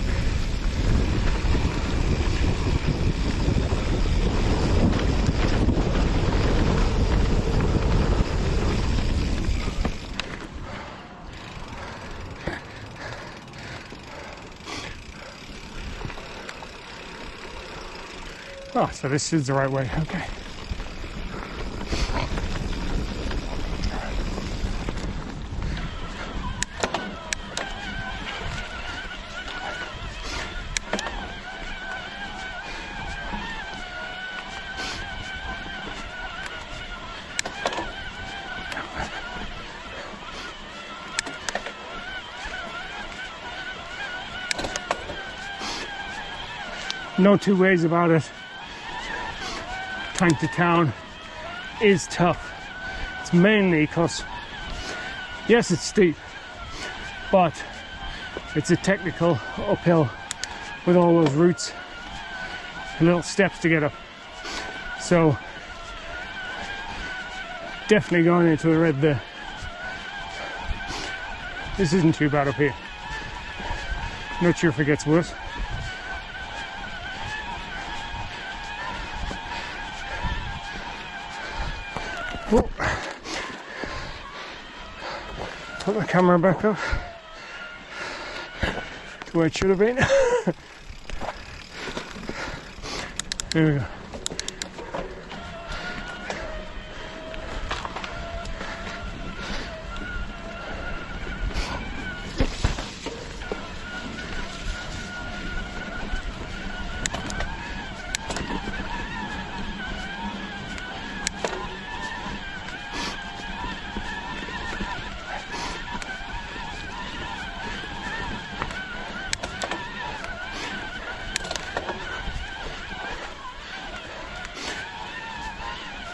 Oh, so this is the right way, okay. No two ways about it. Time to town is tough. It's mainly because, yes, it's steep, but it's a technical uphill with all those roots and little steps to get up. So definitely going into the red there. This isn't too bad up here. Not sure if it gets worse. Oh. Put the camera back up to where it should have been. There we go.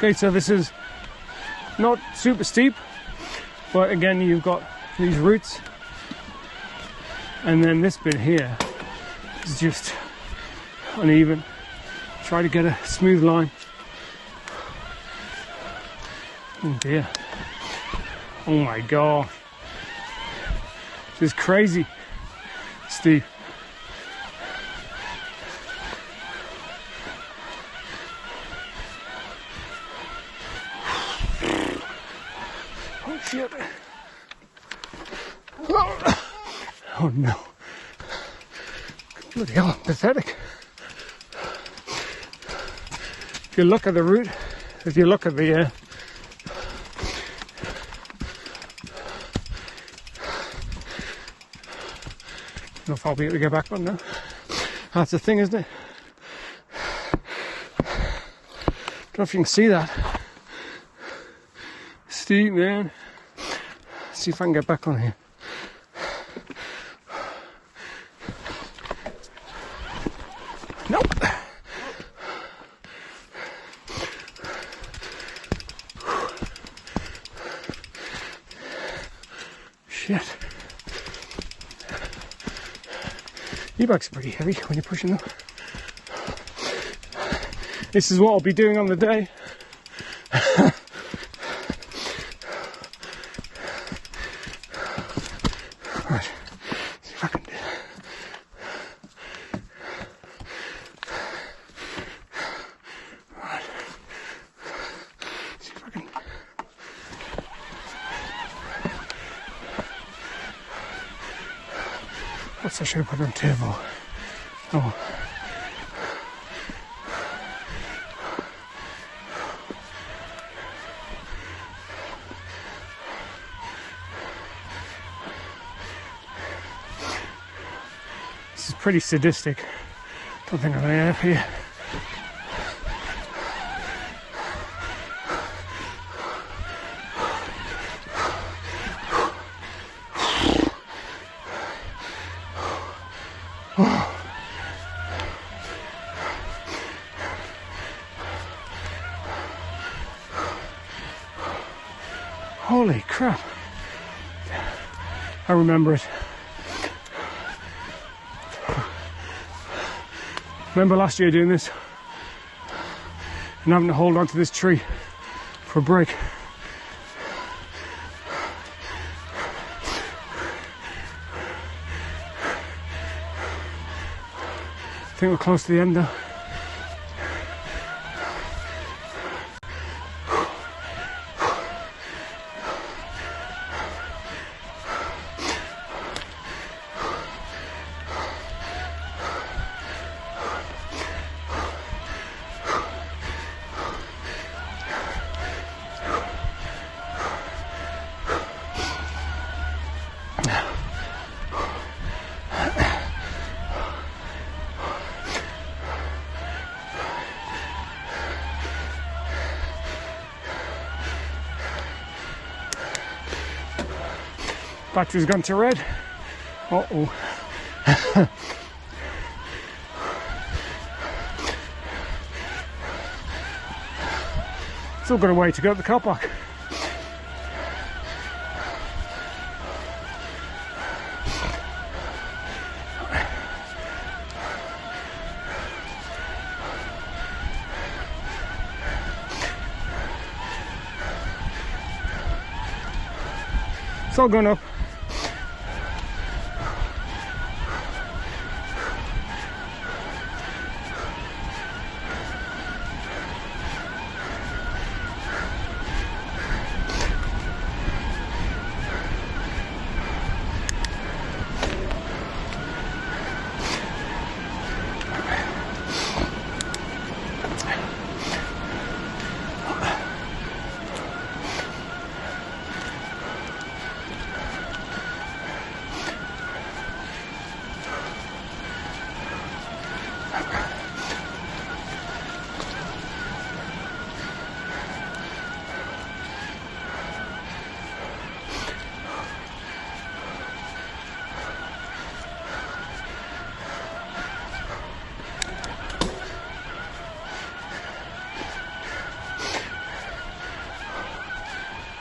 Okay, so this is not super steep, but again, you've got these roots, and then this bit here is just uneven. Try to get a smooth line. Oh dear. Oh my god. This is crazy steep. Oh shit. Oh no. Bloody hell, pathetic. If you look at the route, if you look at the I don't know if I'll be able to get back on now. That's the thing, isn't it? Don't know if you can see that. Steep, man. Let's see if I can get back on here. Nope. Shit. E-bikes are pretty heavy when you're pushing them. This is what I'll be doing on the day. Right. See if I can do it. Right. See if I can. What's I should have put on turbo? Oh. This is pretty sadistic. Don't think I'm gonna end up here. Holy crap. I remember it. Remember last year doing this and having to hold on to this tree for a break. I think we're close to the end now. Battery's gone to red. Uh-oh. Still got a way to go at the car park. It's all going up.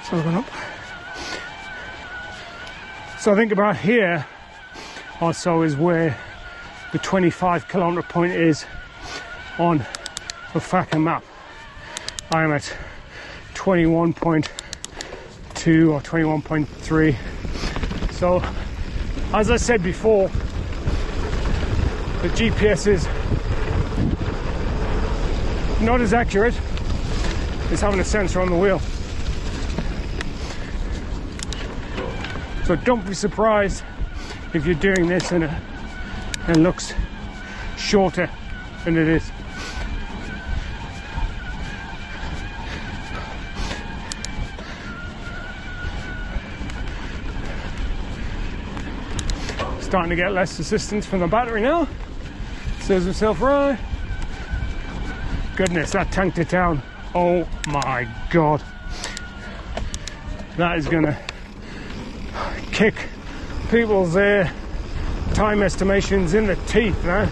So we're going up. So I think about here also is where the 25 km point is on the Whaka map. I am at 21.2 or 21.3. So as I said before, the GPS is not as accurate as having a sensor on the wheel. So don't be surprised if you're doing this and it looks shorter than it is. Starting to get less assistance from the battery now. Serves myself right. Goodness, that tank to town. Oh my God. That is gonna kick people's time estimations in the teeth, man.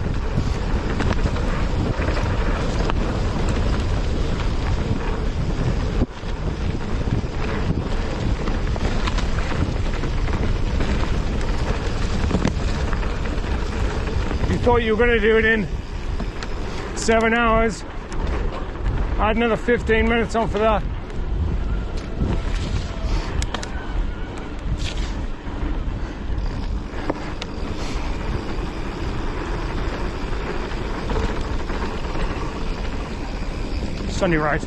You thought you were going to do it in 7 hours. Add another 15 minutes on for that. Sunny right.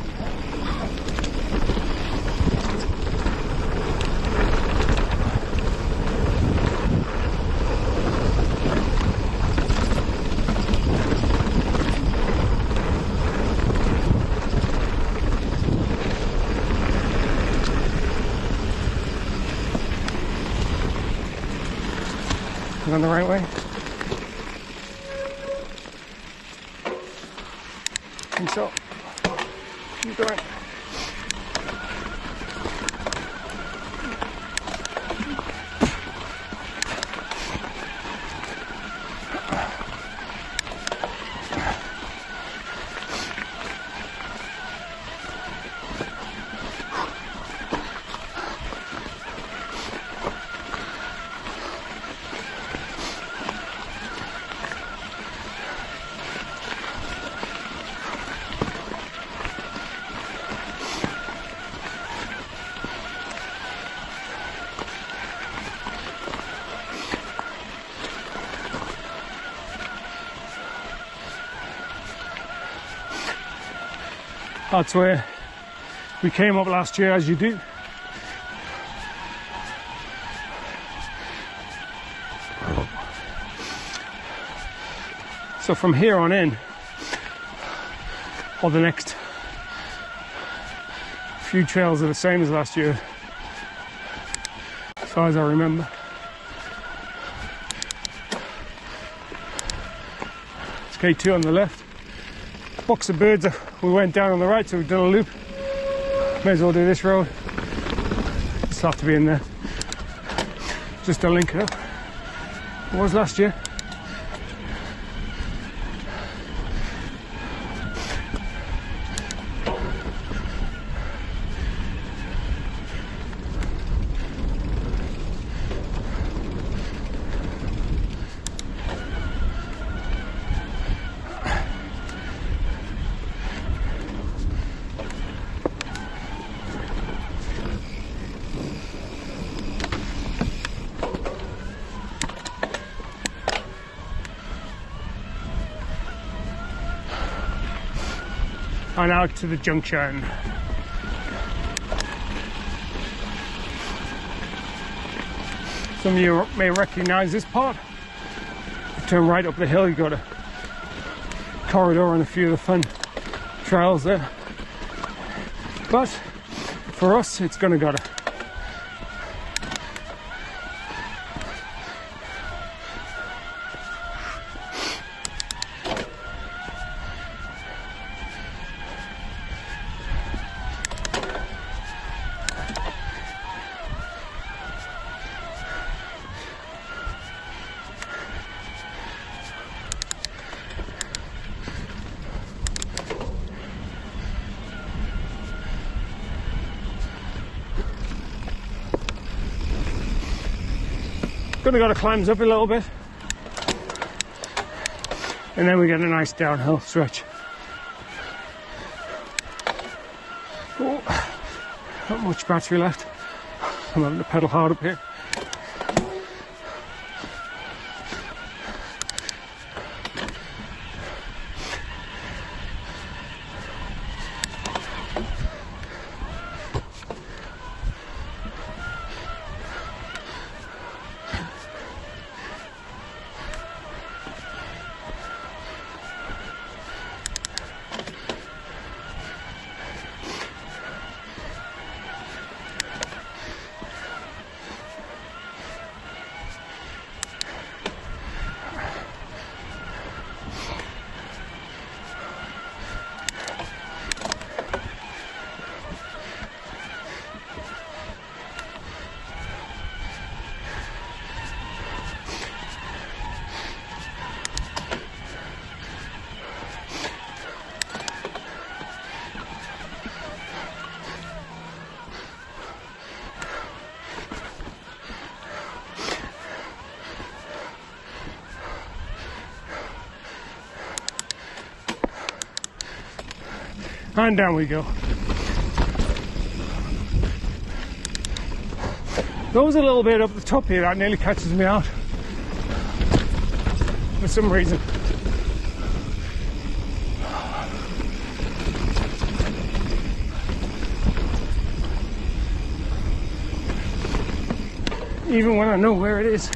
On the right way. I think so. Keep going. That's where we came up last year, as you do. So from here on in, or the next few trails are the same as last year, as far as I remember. It's K2 on the left. Box of birds, we went down on the right, so we've done a loop. May as well do this road. Just have to be in there. Just to link it up. It was last year. And out to the junction. Some of you may recognize this part. You turn right up the hill, you got a corridor and a few of the fun trails there. But for us, it's gonna go to. Gonna go to climbs up a little bit, and then we get a nice downhill stretch. Oh, not much battery left. I'm having to pedal hard up here. And down we go. Goes a little bit up the top here, that nearly catches me out for some reason. Even when I know where it is.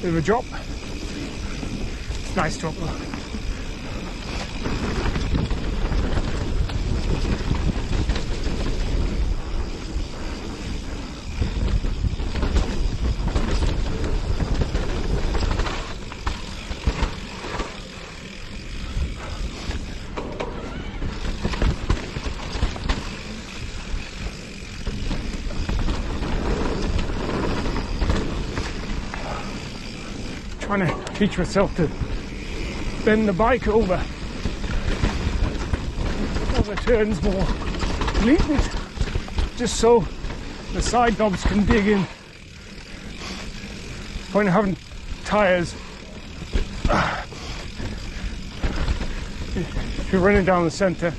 Bit of a drop. Nice drop though. Trying to teach myself to bend the bike over the turns more, neatly, just so the side knobs can dig in. Point of having tyres, if you're running down the centre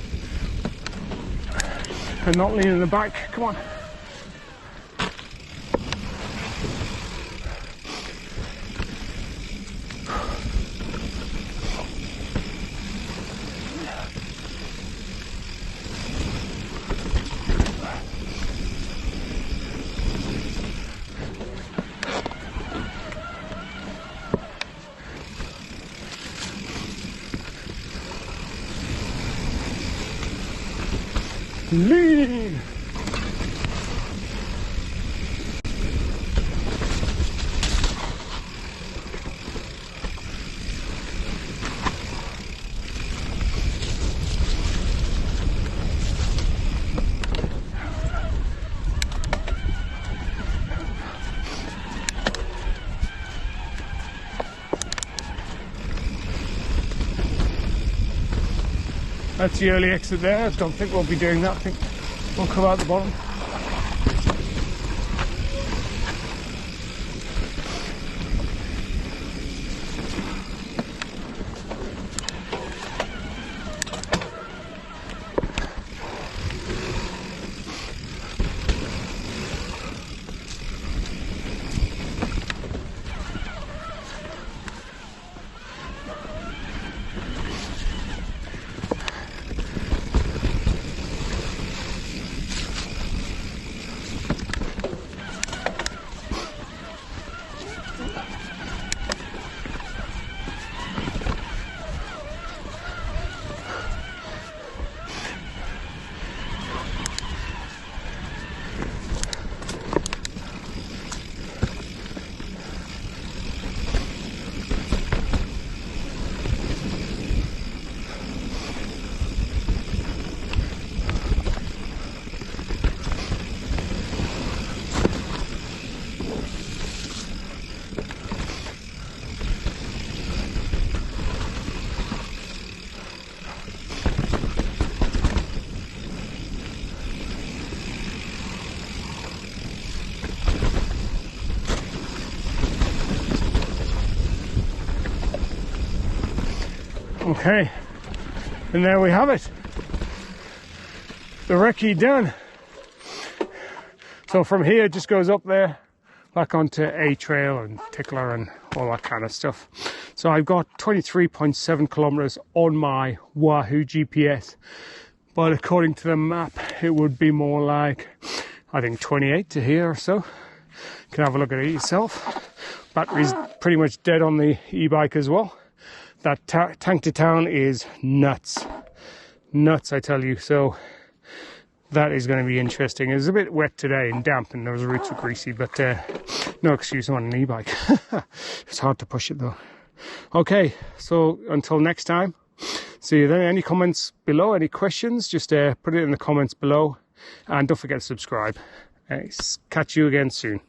and not leaning the back, come on. Lean. That's the early exit there. I don't think we'll be doing that. I think we'll come out the bottom. Okay, and there we have it. The Recce done. So from here it just goes up there, back onto A Trail and Tickler and all that kind of stuff. So I've got 23.7 kilometers on my Wahoo GPS, but according to the map it would be more like, I think, 28 to here or so. You can have a look at it yourself. Battery's pretty much dead on the e-bike as well. That tank to town is nuts. Nuts, I tell you. So that is going to be interesting. It was a bit wet today and damp, and those roots were greasy, but no excuse on an e-bike. It's hard to push it though. Okay, so until next time, see you then. Any comments below, any questions, just put it in the comments below, and don't forget to subscribe. Catch you again soon.